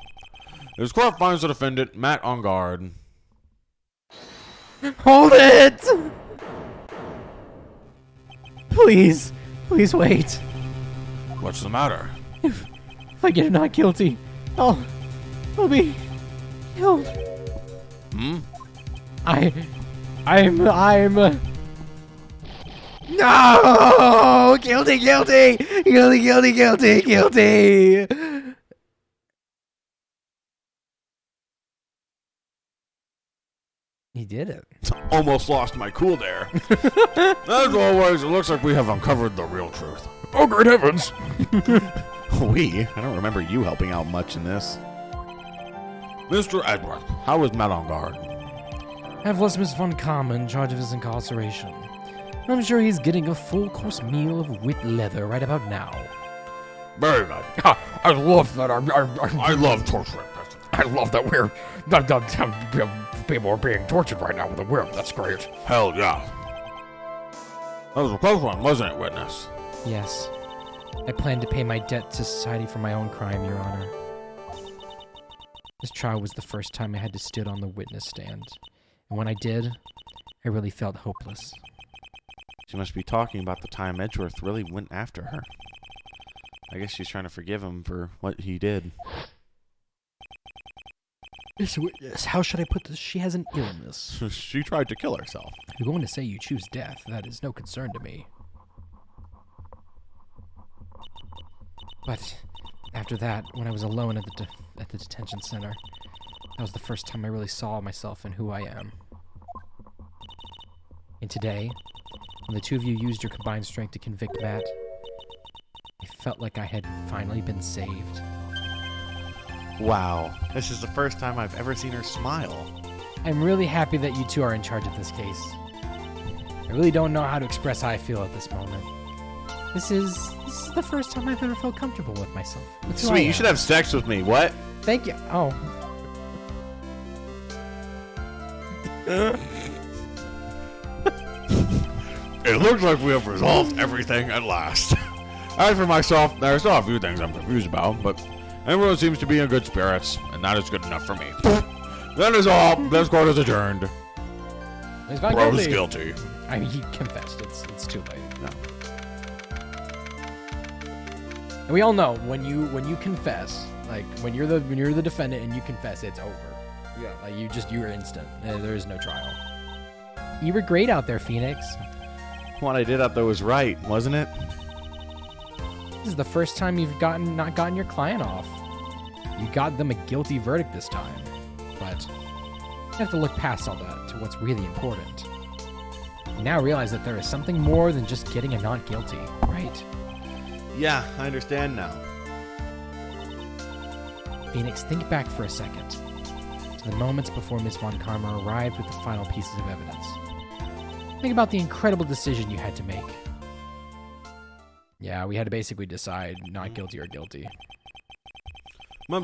This court finds the defendant, Matt on guard. Hold it! Please. Please wait. What's the matter? If I get not guilty, I'll be killed. Hmm? I'm no! Guilty! He did it. Almost lost my cool there. As always, it looks like we have uncovered the real truth. Oh, great heavens! I don't remember you helping out much in this. Mr. Edward, how is Matt on guard? I have left Miss Von Karma in charge of his incarceration. I'm sure he's getting a full-course meal of wit leather right about now. Very good. I love that. I love torturing peasants. I love that people are being tortured right now with a whip. That's great. Hell yeah. That was a close one, wasn't it, witness? Yes. I plan to pay my debt to society for my own crime, Your Honor. This trial was the first time I had to stood on the witness stand. And when I did, I really felt hopeless. She must be talking about the time Edgeworth really went after her. I guess she's trying to forgive him for what he did. Yes, witness, how should I put this? She has an illness. She tried to kill herself. If you're going to say you choose death, that is no concern to me. But after that, when I was alone at the detention center, that was the first time I really saw myself and who I am. And today, when the two of you used your combined strength to convict Matt, I felt like I had finally been saved. Wow, this is the first time I've ever seen her smile. I'm really happy that you two are in charge of this case. I really don't know how to express how I feel at this moment. This is the first time I've ever felt comfortable with myself. With who I Sweet, you am. should have sex with me. What? Thank you. Oh. It looks like we have resolved everything at last. As for myself, there are still a few things I'm confused about, but everyone seems to be in good spirits, and that is good enough for me. That is all. This court is adjourned. He's not Rose guilty. guilty. I mean, he confessed. It's too late. No. And we all know when you confess, like when you're the defendant and you confess, it's over. Yeah. Like you're instant. There is no trial. You were great out there, Phoenix. What I did out there was right, wasn't it? This is the first time you've not gotten your client off. You got them a guilty verdict this time, but you have to look past all that to what's really important. You now realize that there is something more than just getting a not guilty, right? Yeah, I understand now. Phoenix, think back for a second to the moments before Miss Von Karma arrived with the final pieces of evidence. Think about the incredible decision you had to make. Yeah, we had to basically decide not guilty or guilty. I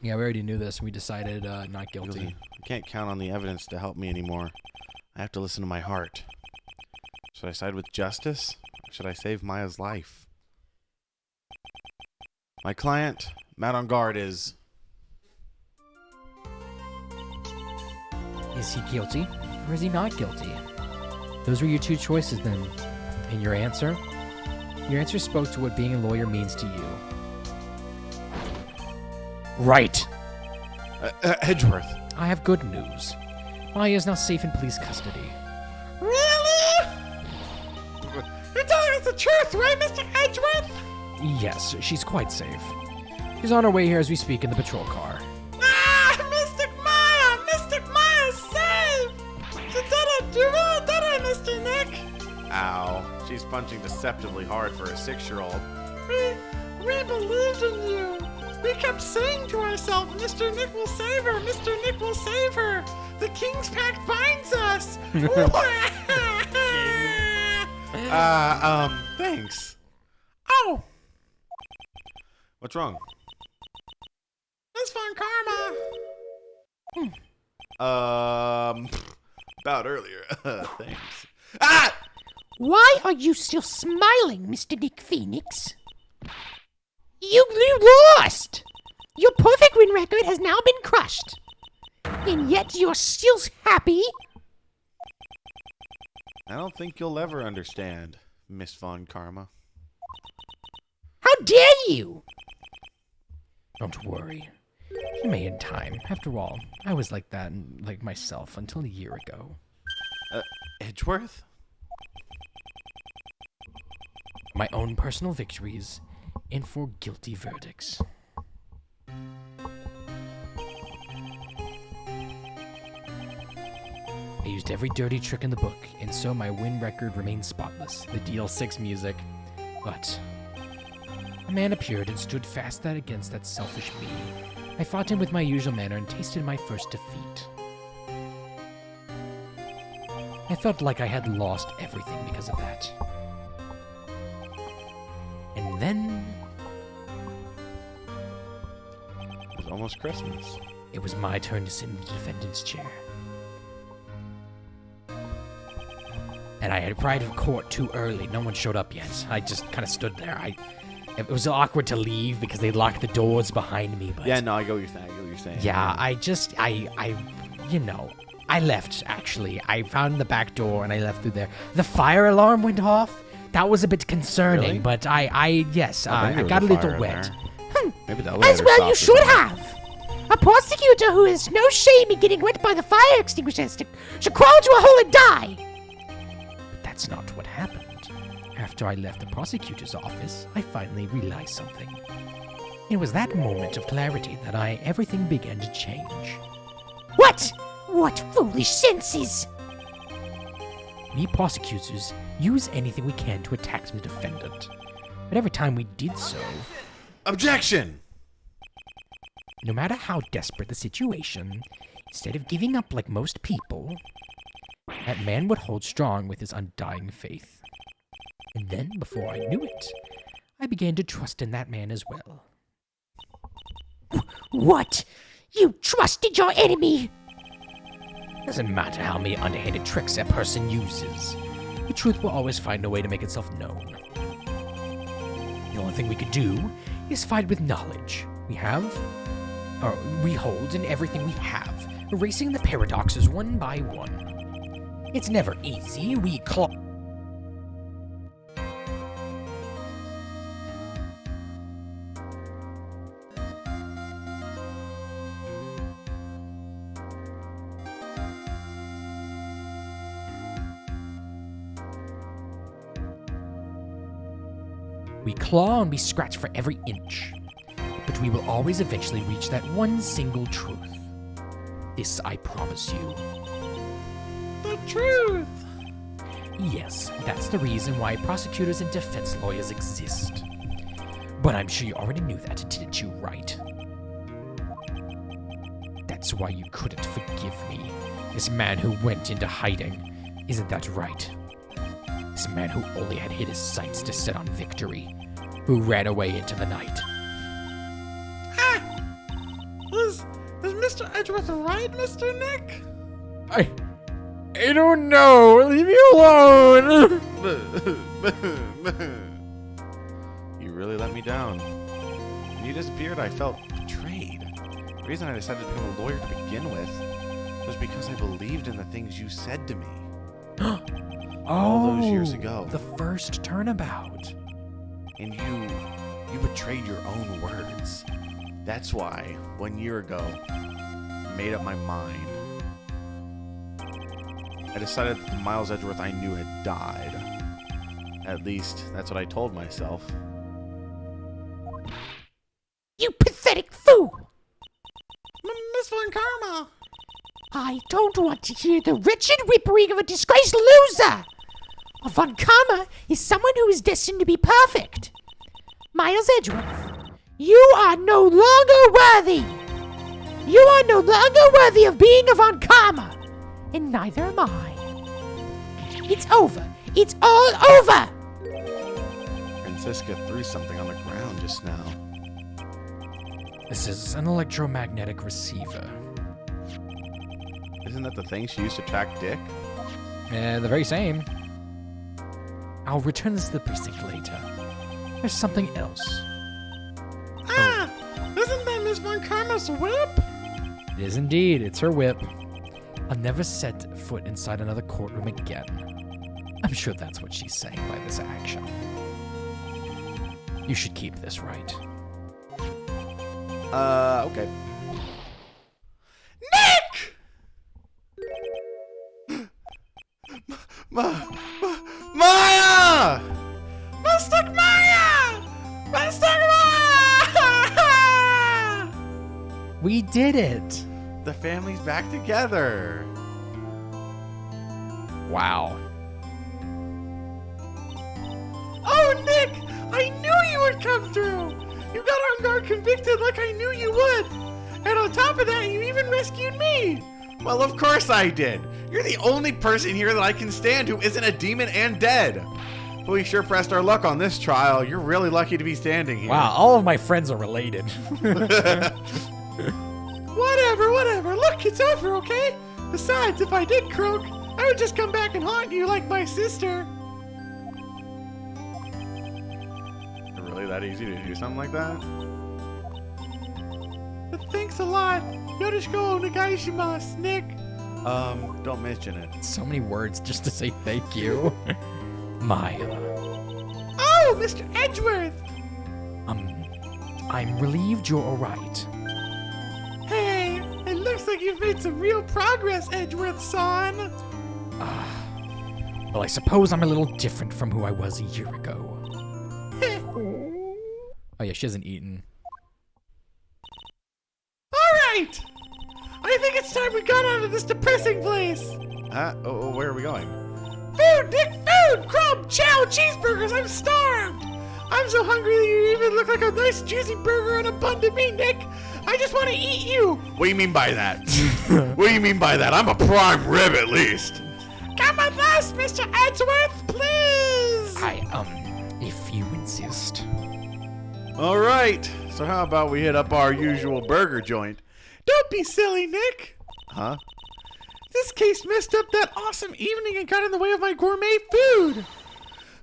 Yeah, we already knew this. We decided not guilty. can't count on the evidence to help me anymore. I have to listen to my heart. Should I side with justice? Or should I save Maya's life? My client, Matt on guard, is... Is he guilty or is he not guilty? Those were your two choices then. And your answer? Your answer spoke to what being a lawyer means to you. Right. Edgeworth. I have good news. Maya is now safe in police custody. Really? You're telling us the truth, right, Mr. Edgeworth? Yes, she's quite safe. She's on her way here as we speak in the patrol car. Ah, Mystic Maya! Mystic Maya's safe! You really did it, Mr. Nick! Ow. She's punching deceptively hard for a 6-year-old. We believed in you. We kept saying to ourselves, Mr. Nick will save her. Mr. Nick will save her. The King's Pact binds us. Thanks. Oh, What's wrong? that's fun karma. About earlier. Thanks. Ah! Why are you still smiling, Mr. Nick Phoenix? You lost! Your perfect win record has now been crushed. And yet you're still happy? I don't think you'll ever understand, Miss Von Karma. How dare you? Don't worry. You may in time. After all, I was like that, like myself, until a year ago. Edgeworth? My own personal victories and for guilty verdicts. I used every dirty trick in the book, and so my win record remains spotless. The DL6 music. But a man appeared and stood fast against that selfish me. I fought him with my usual manner and tasted my first defeat. I felt like I had lost everything because of that. And then It was almost Christmas. it was my turn to sit in the defendant's chair. And I had arrived at court too early. No one showed up yet. I just kind of stood there. It was awkward to leave because they locked the doors behind me. But Yeah, no, I get what you're saying. yeah, I left, actually. I found the back door and I left through there. The fire alarm went off. That was a bit concerning, Really? but I got a fire little in wet. there. Maybe the As elevator well you stopped or should something. have. A prosecutor who has no shame in getting wet by the fire extinguishers should crawl into a hole and die. But that's not what happened. After I left the prosecutor's office, I finally realized something. It was that moment of clarity that everything began to change. What? What foolish senses? We prosecutors use anything we can to attack the defendant. But every time we did so, Objection! no matter how desperate the situation, instead of giving up like most people, that man would hold strong with his undying faith. And then, before I knew it, I began to trust in that man as well. What? You trusted your enemy? Doesn't matter how many underhanded tricks that person uses. The truth will always find a way to make itself known. The only thing we could do is fight with knowledge. We hold in everything we have, erasing the paradoxes one by one. It's never easy. We claw and we scratch for every inch. But we will always eventually reach that one single truth. This I promise you. The truth. Yes, that's the reason why prosecutors and defense lawyers exist. But I'm sure you already knew that, didn't you, Wright? That's why you couldn't forgive me. This man who went into hiding. Isn't that right? this man who only had hit his sights to set on victory, who ran away into the night. Is Mr. Edgeworth right, Mr. Nick? I don't know. Leave me alone. You really let me down. When you disappeared, I felt betrayed. The reason I decided to become a lawyer to begin with was because I believed in the things you said to me. All those years ago. The first turnabout. And you betrayed your own words. That's why, 1 year ago, I made up my mind. I decided that the Miles Edgeworth I knew had died. At least, that's what I told myself. You pathetic fool! Miss Von Karma! I don't want to hear the wretched whimpering of a disgraced loser! A Von Karma is someone who is destined to be perfect. Miles Edgeworth, you are no longer worthy! You are no longer worthy of being a Von Karma! And neither am I. It's over! It's all over! Francisca threw something on the ground just now. This is an electromagnetic receiver. Isn't that the thing she used to track Dick? The very same. I'll return this to the precinct later. There's something else. Isn't that Miss Von Karma's whip? It is indeed. It's her whip. I'll never set foot inside another courtroom again. I'm sure that's what she's saying by this action. You should keep this, right? Okay. Nick! Maya! Mystic Maya! Mystic Maya! We did it! The family's back together. Wow. Oh, Nick! I knew you would come through! You got on guard convicted like I knew you would! And on top of that, you even rescued me! Well, of course I did. You're the only person here that I can stand who isn't a demon and dead. But we sure pressed our luck on this trial. You're really lucky to be standing here. Wow, all of my friends are related. Whatever. Look, it's over, okay? Besides, if I did croak, I would just come back and haunt you like my sister. Really that easy to do something like that? Thanks a lot. Yorishiko onegaishimasu, Nick. Don't mention it. So many words just to say thank you. Maya. Oh, Mr. Edgeworth! I'm relieved you're alright. Hey, it looks like you've made some real progress, Edgeworth-san. Well, I suppose I'm a little different from who I was a year ago. Oh yeah, she hasn't eaten. Alright! I think it's time we got out of this depressing place. Where are we going? Food, Nick, food! Crumb, chow, cheeseburgers, I'm starved! I'm so hungry that you even look like a nice juicy burger and a bun to me, Nick! I just want to eat you! What do you mean by that? What do you mean by that? I'm a prime rib at least. Come with us, Mr. Edgeworth, please! If you insist. All right. So how about we hit up our usual burger joint? Don't be silly, Nick! Huh? This case messed up that awesome evening and got in the way of my gourmet food!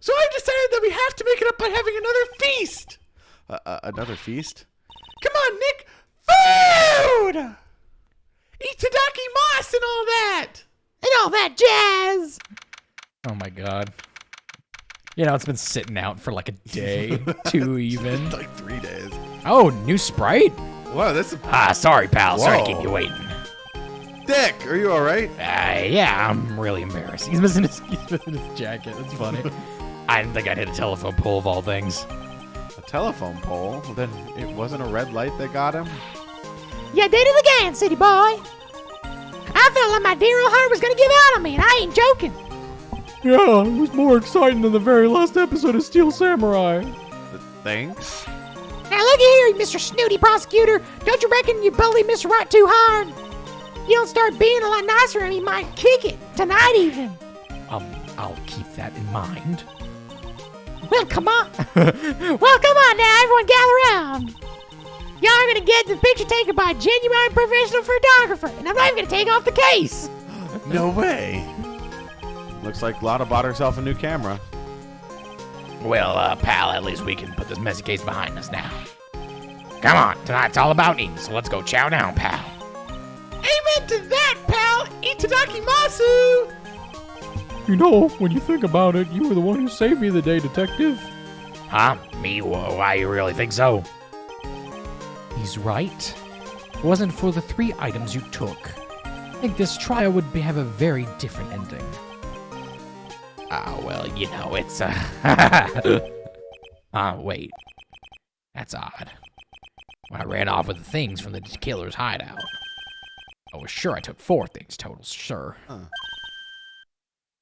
So I decided that we have to make it up by having another feast! Another feast? Come on, Nick! Food! Itadaki mas and all that! And all that jazz! Oh my god. You know, it's been sitting out for like a day, 2 even. Like 3 days. Oh, new Sprite? Wow, that's Sorry, pal. Sorry to Whoa. keep you waiting. Dick, are you all right? Yeah, I'm really embarrassed. He's missing his jacket. That's funny. I didn't think I'd hit a telephone pole of all things. A telephone pole? Then it wasn't a red light that got him? You did it again, city boy! I felt like my dear old heart was gonna give out on me, and I ain't joking. Yeah, it was more exciting than the very last episode of Steel Samurai. Thanks. Now look here, Mr. Snooty Prosecutor. Don't you reckon you bullied Mr. Wright too hard? You don't start being a lot nicer and he might kick it. Tonight even. I'll keep that in mind. Well, come on. Well, come on now, everyone gather around. Y'all are gonna get the picture taken by a genuine professional photographer, and I'm not even gonna take off the case. No way. Looks like Lotta bought herself a new camera. Well, pal, at least we can put this messy case behind us now. Come on, tonight's all about eating, so let's go chow down, pal. Amen to that, pal. Itadakimasu. You know, when you think about it, you were the one who saved me the day, detective. Huh? Me? Why you really think so? He's right. If it wasn't for the 3 items you took, I think this trial would have a very different ending. Well, you know, it's, wait. That's odd. When I ran off with the things from the killer's hideout, I was sure I took 4 things total, sure.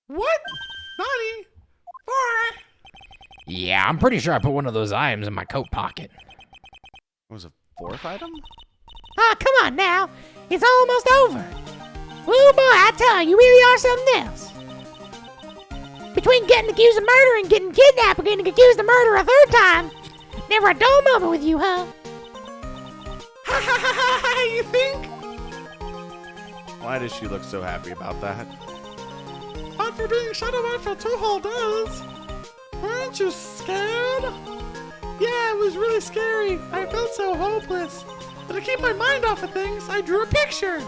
What? Nani? 4? Yeah, I'm pretty sure I put one of those items in my coat pocket. Was a 4th item? Ah, come on now. It's almost over. Oh boy, I tell you, you really are something else. Between getting accused of murder and getting kidnapped and getting accused of murder a 3rd time, never a dull moment with you, huh? Ha ha ha ha, you think? Why does she look so happy about that? But for being shadow out for 2 whole days. Weren't you scared? Yeah, it was really scary. I felt so hopeless. But to keep my mind off of things, I drew a picture.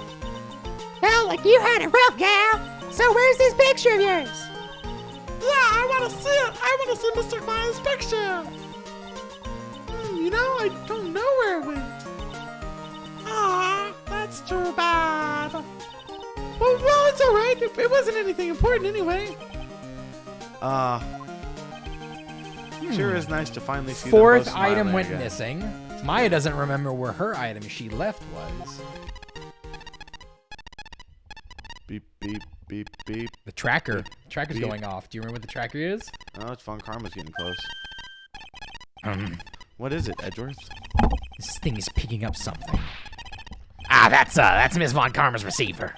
Well, like you had it rough, gal. So where's this picture of yours? Yeah, I want to see it. I want to see Mr. Miles' picture. You know, I don't know where it went. Ah, that's too bad. Well, it's all right. It wasn't anything important anyway. Sure is nice to finally see them both 4th smiling item went again. missing. Maya doesn't remember where her item she left was. Beep, beep, beep, beep. The tracker's Beep. going off. Do you remember what the tracker is? Oh, it's fun. Karma's getting close. What is it, Edgeworth? This thing is picking up something. That's Miss Von Karma's receiver.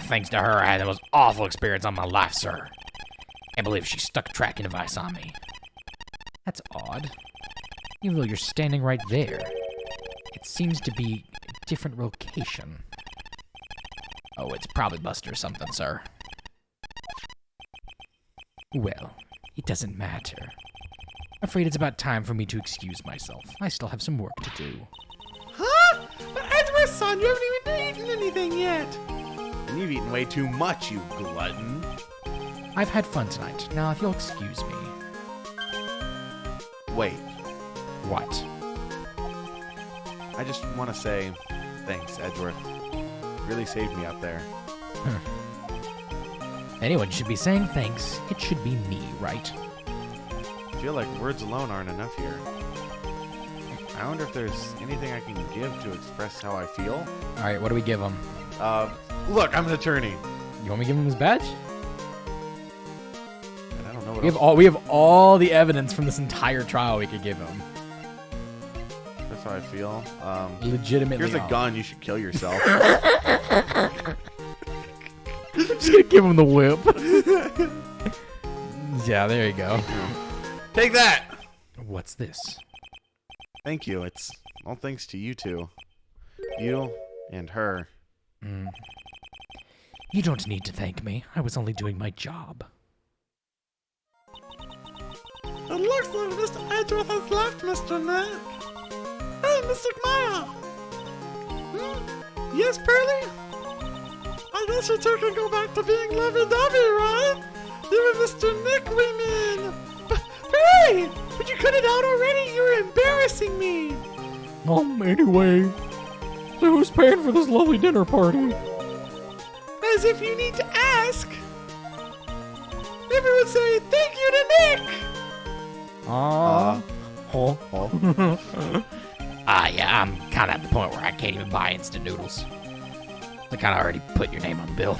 Thanks to her, I had the most awful experience on my life, sir. I believe she stuck a tracking device on me. That's odd. Even though you're standing right there, it seems to be a different location. Oh, it's probably Buster or something, sir. Well, it doesn't matter. I'm afraid it's about time for me to excuse myself. I still have some work to do. Huh? But Edward, son, you haven't even eaten anything yet. And you've eaten way too much, you glutton. I've had fun tonight. Now, if you'll excuse me. Wait, What? I just want to say thanks, Edgeworth. Really saved me up there. Anyone should be saying thanks. It should be me, right? I feel like words alone aren't enough here. I wonder if there's anything I can give to express how I feel. All right, what do we give him? Look, I'm an attorney. You want me to give him his badge? And I don't know what We have else. we have all the evidence from this entire trial we could give him. That's how I feel. Legitimately. Here's a all. gun. You should kill yourself. Just gonna give him the whip. Yeah, there you go. Take that. What's this? Thank you. It's all thanks to you two. You and her. You don't need to thank me. I was only doing my job. It looks like Mr. Edgeworth has left, Mr. Nick. Hey, Mr. Maya. Yes, Pearly? I guess you two can go back to being lovey-dovey, right? You and Mr. Nick women. But, Pearly, would you cut it out already? You're embarrassing me. Anyway, so who's paying for this lovely dinner party? As if you need to ask. Everyone say thank you to Nick. Yeah, I'm kind of at the point where I can't even buy instant noodles. I kind of already put your name on the bill.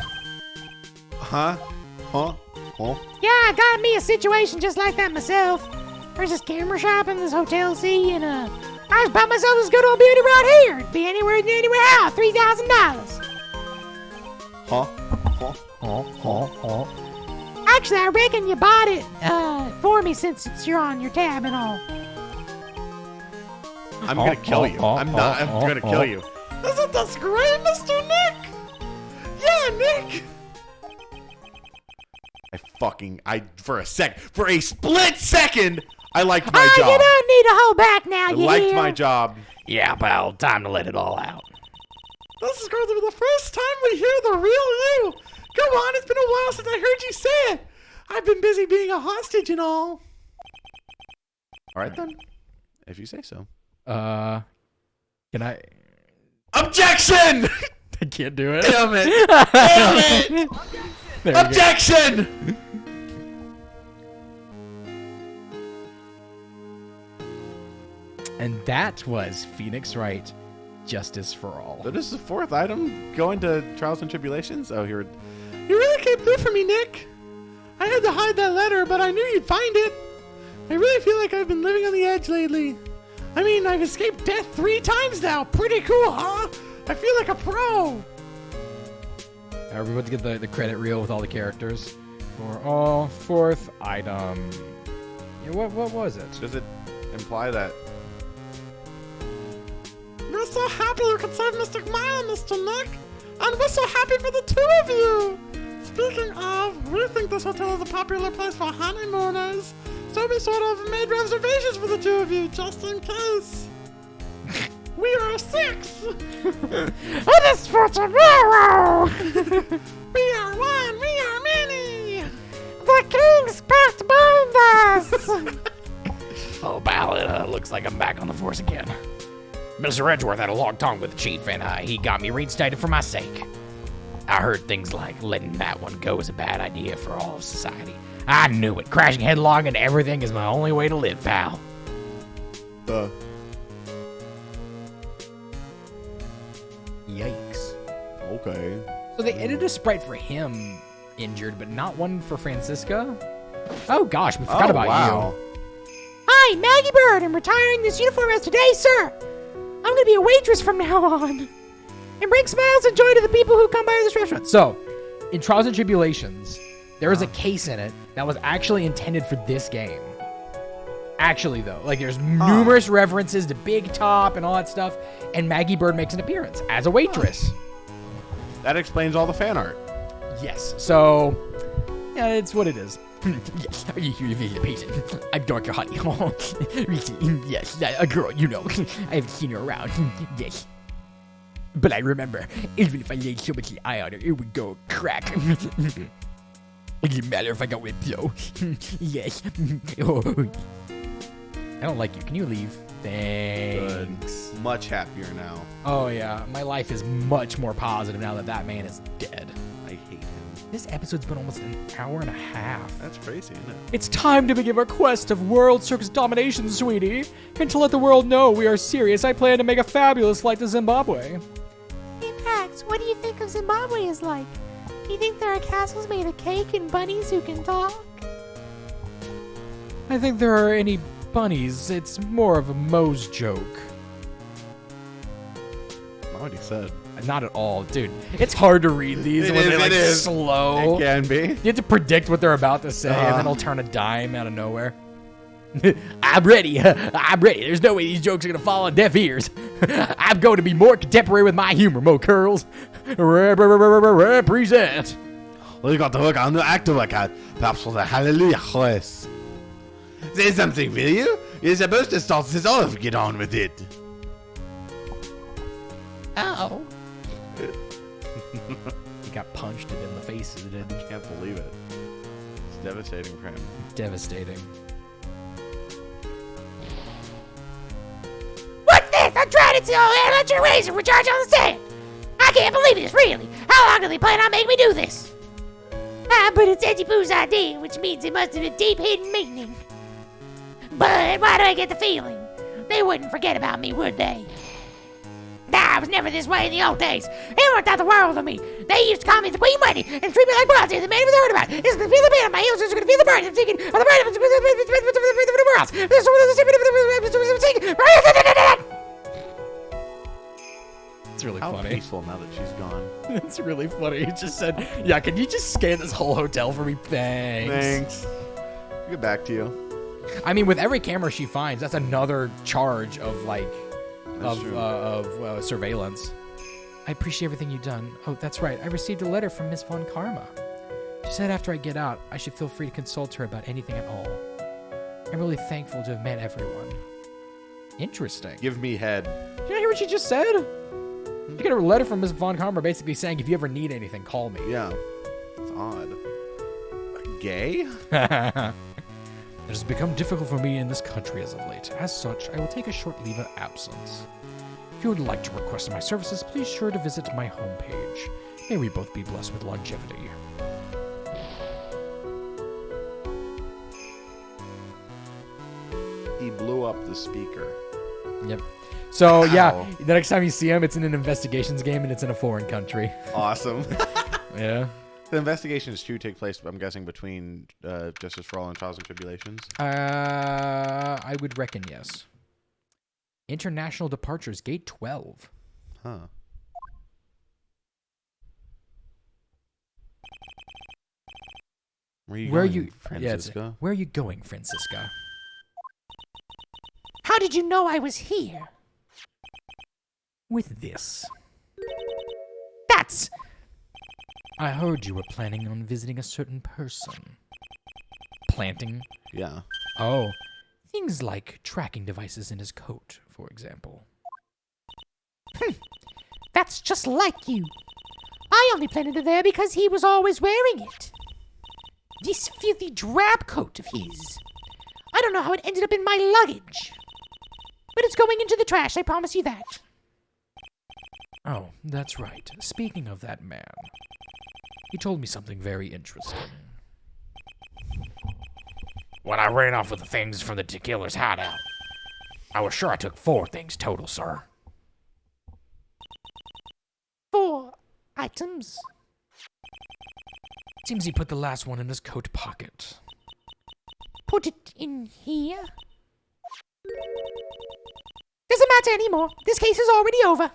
Huh? Huh? Huh? Yeah, I got me a situation just like that myself. There's this camera shop in this hotel, see, and I just bought myself this good old beauty right here. It'd be anywhere how, $3,000. Huh? Huh? actually, I reckon you bought it for me since you're on your tab and all. I'm gonna kill you. I'm gonna kill you. Isn't this great, Mr. Nick? Yeah, Nick. For a split second, I liked my job. You don't need to hold back now, I liked my job. Yeah, pal, time to let it all out. This is going to be the first time we hear the real you. Go on, it's been a while since I heard you say it. I've been busy being a hostage and all. All right then, if you say so. Can I? Objection! I can't do it. Damn it! Damn it! There we go. Objection! And that was Phoenix Wright, Justice for All. So this is the fourth item going to Trials and Tribulations? Oh, here. You really came through for me, Nick. I had to hide that letter, but I knew you'd find it. I really feel like I've been living on the edge lately. I mean, I've escaped death 3 times now. Pretty cool, huh? I feel like a pro. Are we about to get the credit reel with all the characters? For all, fourth item. Yeah, what was it? Does it imply that? We're so happy you could save Mr. Mile, Mr. Nick. And we're so happy for the 2 of you. Speaking of, we think this hotel is a popular place for honeymooners. So we sort of made reservations for the 2 of you, just in case. We are 6. It is for tomorrow. We are 1. We are many. The king's pact bind us. Oh, pal, it looks like I'm back on the force again. Mr. Edgeworth had a long talk with the chief, and he got me reinstated for my sake. I heard things like letting that one go is a bad idea for all of society. I knew it. Crashing headlong into everything is my only way to live, pal. Yikes. Okay. So they edited a sprite for him injured, but not one for Francisca? Oh gosh, we forgot about you. Hi, Maggie Bird. I'm retiring this uniform as today, sir. I'm gonna be a waitress from now on. And bring smiles and joy to the people who come by this restaurant. So, in Trials and Tribulations, there is a case in it that was actually intended for this game. Actually, though, like there's numerous references to Big Top and all that stuff, and Maggie Bird makes an appearance as a waitress. That explains all the fan art. Yes. So, yeah, it's what it is. Yes, are you here to visit a patient? I'm Dr. Honey. Yes, a girl, you know. I haven't seen her around. Yes. But I remember, even if I laid so much eye on her, it would go crack. It didn't matter if I got whipped, though. Yes. I don't like you. Can you leave? Thanks. Good. Much happier now. Oh, yeah. My life is much more positive now that that man is dead. I hate him. This episode's been almost an hour and a half. That's crazy, isn't it? It's time to begin our quest of world circus domination, sweetie. And to let the world know we are serious, I plan to make a fabulous flight to Zimbabwe. Hey, Max, what do you think of Zimbabwe is like? Do you think there are castles made of cake and bunnies who can talk? I think there are any bunnies. It's more of a Moe's joke. Not what he said. Not at all, dude. It's hard to read these when they're like slow. It can be. You have to predict what they're about to say, and then it'll turn a dime out of nowhere. I'm ready. I'm ready. There's no way these jokes are going to fall on deaf ears. I'm going to be more contemporary with my humor, Mo Curls. Represent. Well, you got to work on the actor workout. Perhaps for the hallelujah chorus. Say something, will you? You're supposed to start this off. Get on with it. Oh. He got punched in the face. I can't believe it. It's devastating for him. Devastating. What's this? I'm trying to tell electric razor for charge on the sand. I can't believe this, really. How long do they plan on making me do this? But it's Edgy Pooh's idea, which means it must have a deep hidden meaning. But why do I get the feeling they wouldn't forget about me, would they? Nah, I was never this way in the old days. Everyone thought the world of me. They used to call me the Queen Wendy and treat me like royalty. The man never heard about it. It's gonna feel the pain on my heels. It's gonna feel the burn. I'm thinking of the burn of the world. It's really How funny. peaceful now that she's gone. It's really funny. He just said, yeah, can you just scan this whole hotel for me? Thanks. Get back to you. I mean, with every camera she finds, that's another charge of, like, That's true. surveillance. I appreciate everything you've done. Oh, that's right. I received a letter from Miss Von Karma. She said after I get out, I should feel free to consult her about anything at all. I'm really thankful to have met everyone. Interesting. Give me head. Did you hear what she just said? You get a letter from Miss Von Karma basically saying, if you ever need anything, call me. Yeah. It's odd. Gay? It has become difficult for me in this country as of late. As such, I will take a short leave of absence. If you would like to request my services, please sure to visit my homepage. May we both be blessed with longevity. He blew up the speaker. Yep. So, yeah, Ow. the next time you see him, it's in an investigations game and it's in a foreign country. Awesome. Yeah. The investigations too take place, I'm guessing, between Justice for All and Trials and Tribulations. I would reckon yes. International departures, gate 12. Huh. Where are going, you, Francisco? where are you going, Francisca? How did you know I was here? With this. That's... I heard you were planning on visiting a certain person. Planting? Yeah. Oh, things like tracking devices in his coat, for example. That's just like you. I only planted it there because he was always wearing it. This filthy drab coat of his. I don't know how it ended up in my luggage. But it's going into the trash, I promise you that. Oh, that's right. Speaking of that man, he told me something very interesting. When I ran off with the things from the killer's hideout, I was sure I took 4 things total, sir. 4 items. Seems he put the last one in his coat pocket. Put it in here. Doesn't matter anymore. This case is already over.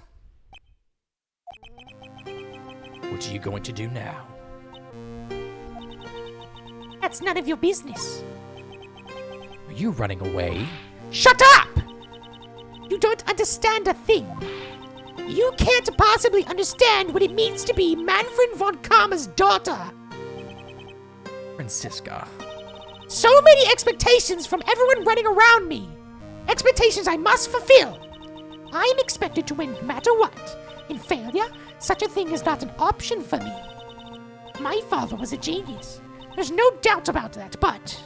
What are you going to do now? That's none of your business. Are you running away? Shut up! You don't understand a thing. You can't possibly understand what it means to be Manfred von Karma's daughter. Francisca. So many expectations from everyone running around me. Expectations I must fulfill. I am expected to win no matter what. In failure, such a thing is not an option for me. My father was a genius. There's no doubt about that, but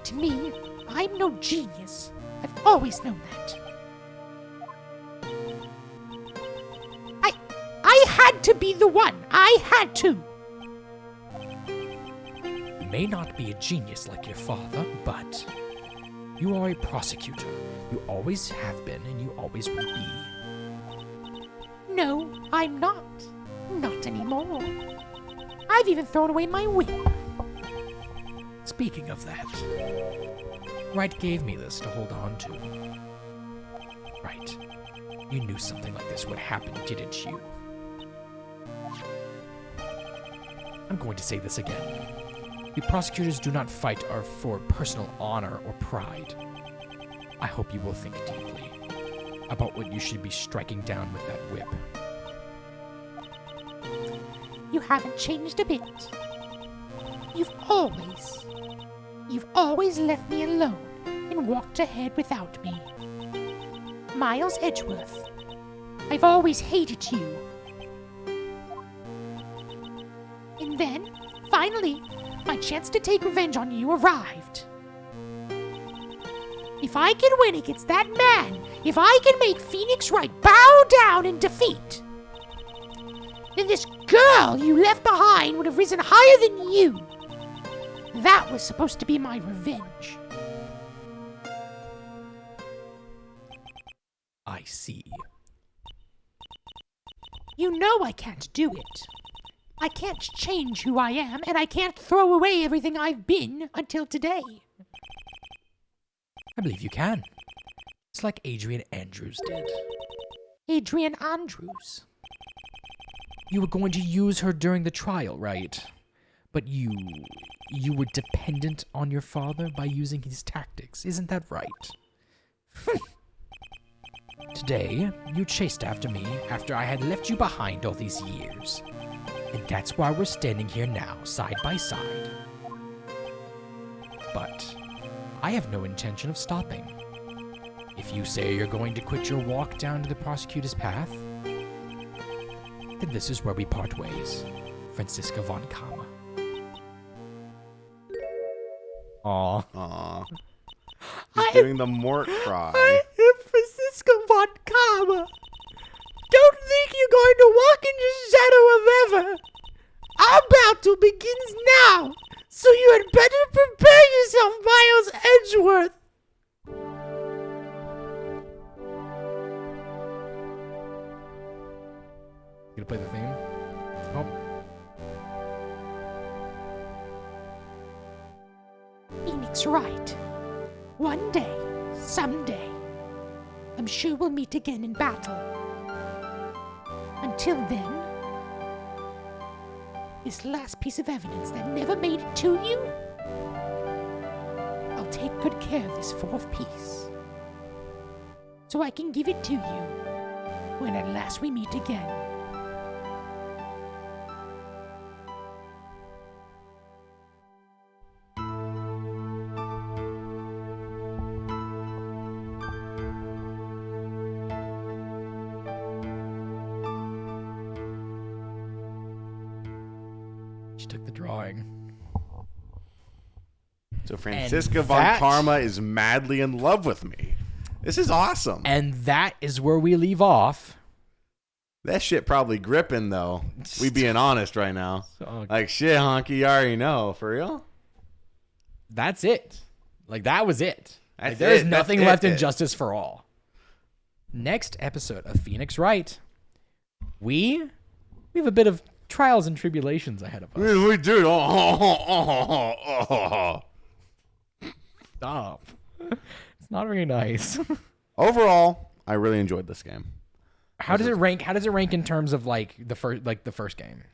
to me, I'm no genius. I've always known that. I had to be the one. I had to. You may not be a genius like your father, but you are a prosecutor. You always have been, and you always will be. No, I'm not. Not anymore. I've even thrown away my whip. Speaking of that, Wright gave me this to hold on to. Right. You knew something like this would happen, didn't you? I'm going to say this again. We prosecutors do not fight for personal honor or pride. I hope you will think deeply about what you should be striking down with that whip. You haven't changed a bit. You've always left me alone and walked ahead without me. Miles Edgeworth, I've always hated you. And then, finally, my chance to take revenge on you arrived. If I can win against that man, if I can make Phoenix Wright bow down in defeat, then this girl you left behind would have risen higher than you. That was supposed to be my revenge. I see. You know I can't do it. I can't change who I am, and I can't throw away everything I've been until today. I believe you can. It's like Adrian Andrews did. Adrian Andrews. You were going to use her during the trial, right? But you were dependent on your father by using his tactics. Isn't that right? Today, you chased after me after I had left you behind all these years. And that's why we're standing here now, side by side. But I have no intention of stopping. If you say you're going to quit your walk down to the prosecutor's path, then this is where we part ways. Franziska von Kama. Aw. Aw. He's doing the Mort cry. I am Franziska von Kama. Don't think you're going to walk in the shadow of ever. Our battle begins now, so you had better prepare yourself, Miles Edgeworth. You gonna play the theme? Oh. Phoenix Wright. One day, someday, I'm sure we'll meet again in battle. Until then, this last piece of evidence that never made it to you, I'll take good care of this fourth piece. So I can give it to you when at last we meet again. She took the drawing. So Franziska von that- Karma is madly in love with me. This is awesome. And that is where we leave off. That shit probably gripping though. We being honest right now. So, Like shit, honky, you already know. For real? that's it. Like, that was it. Like, That's there's it. nothing That's left it. in Justice for All. Next episode of Phoenix Wright, we have a bit of trials and tribulations ahead of us. We do. Stop. It's not very nice. Overall, I really enjoyed this game. How does it rank? How does it rank in terms of the first game?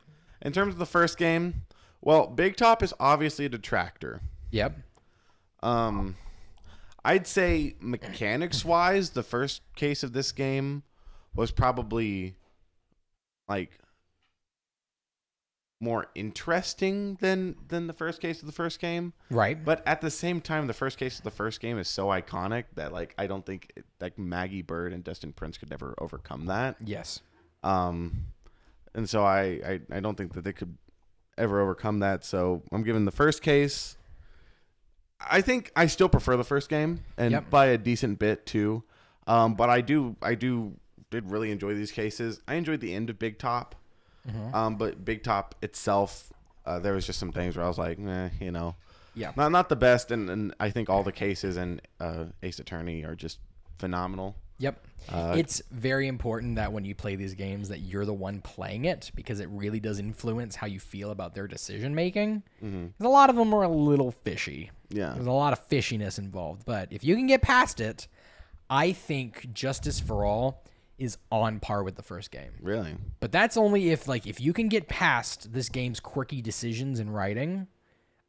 In terms of the first game, well, Big Top is obviously a detractor. Yep. I'd say mechanics-wise, the first case of this game was probably like more interesting than the first case of the first game. Right. But at the same time, the first case of the first game is so iconic that like I don't think like Maggie Bird and Dustin Prince could never overcome that. Yes. And so I don't think that they could ever overcome that. So I'm giving the first case. I think I still prefer the first game, and Yep. by a decent bit too. But I did really enjoy these cases. I enjoyed the end of Big Top. But Big Top itself, there was just some things where I was like, Yeah. not the best. And I think all the cases in Ace Attorney are just phenomenal. Yep. It's very important that when you play these games that you're the one playing it, because it really does influence how you feel about their decision making. Because a lot of them are a little fishy. Yeah. There's a lot of fishiness involved. But if you can get past it, I think Justice for All is on par with the first game. Really? But that's only if you can get past this game's quirky decisions in writing,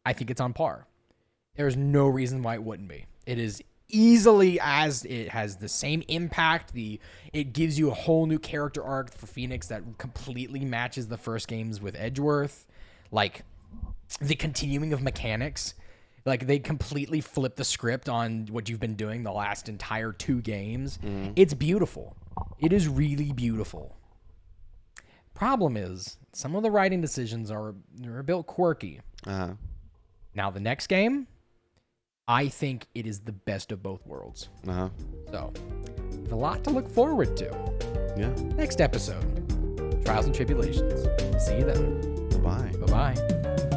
I think it's on par. There's no reason why it wouldn't be. It is easily, as it has the same impact. It gives you a whole new character arc for Phoenix that completely matches the first games with Edgeworth. Like the continuing of mechanics. Like they completely flip the script on what you've been doing the last entire 2 games. It's beautiful. It is really beautiful. Problem is, some of the writing decisions are a bit quirky. Uh-huh. Now, the next game, I think it is the best of both worlds. Uh-huh. So, there's a lot to look forward to. Yeah. Next episode, Trials and Tribulations. See you then. Bye. Bye-bye.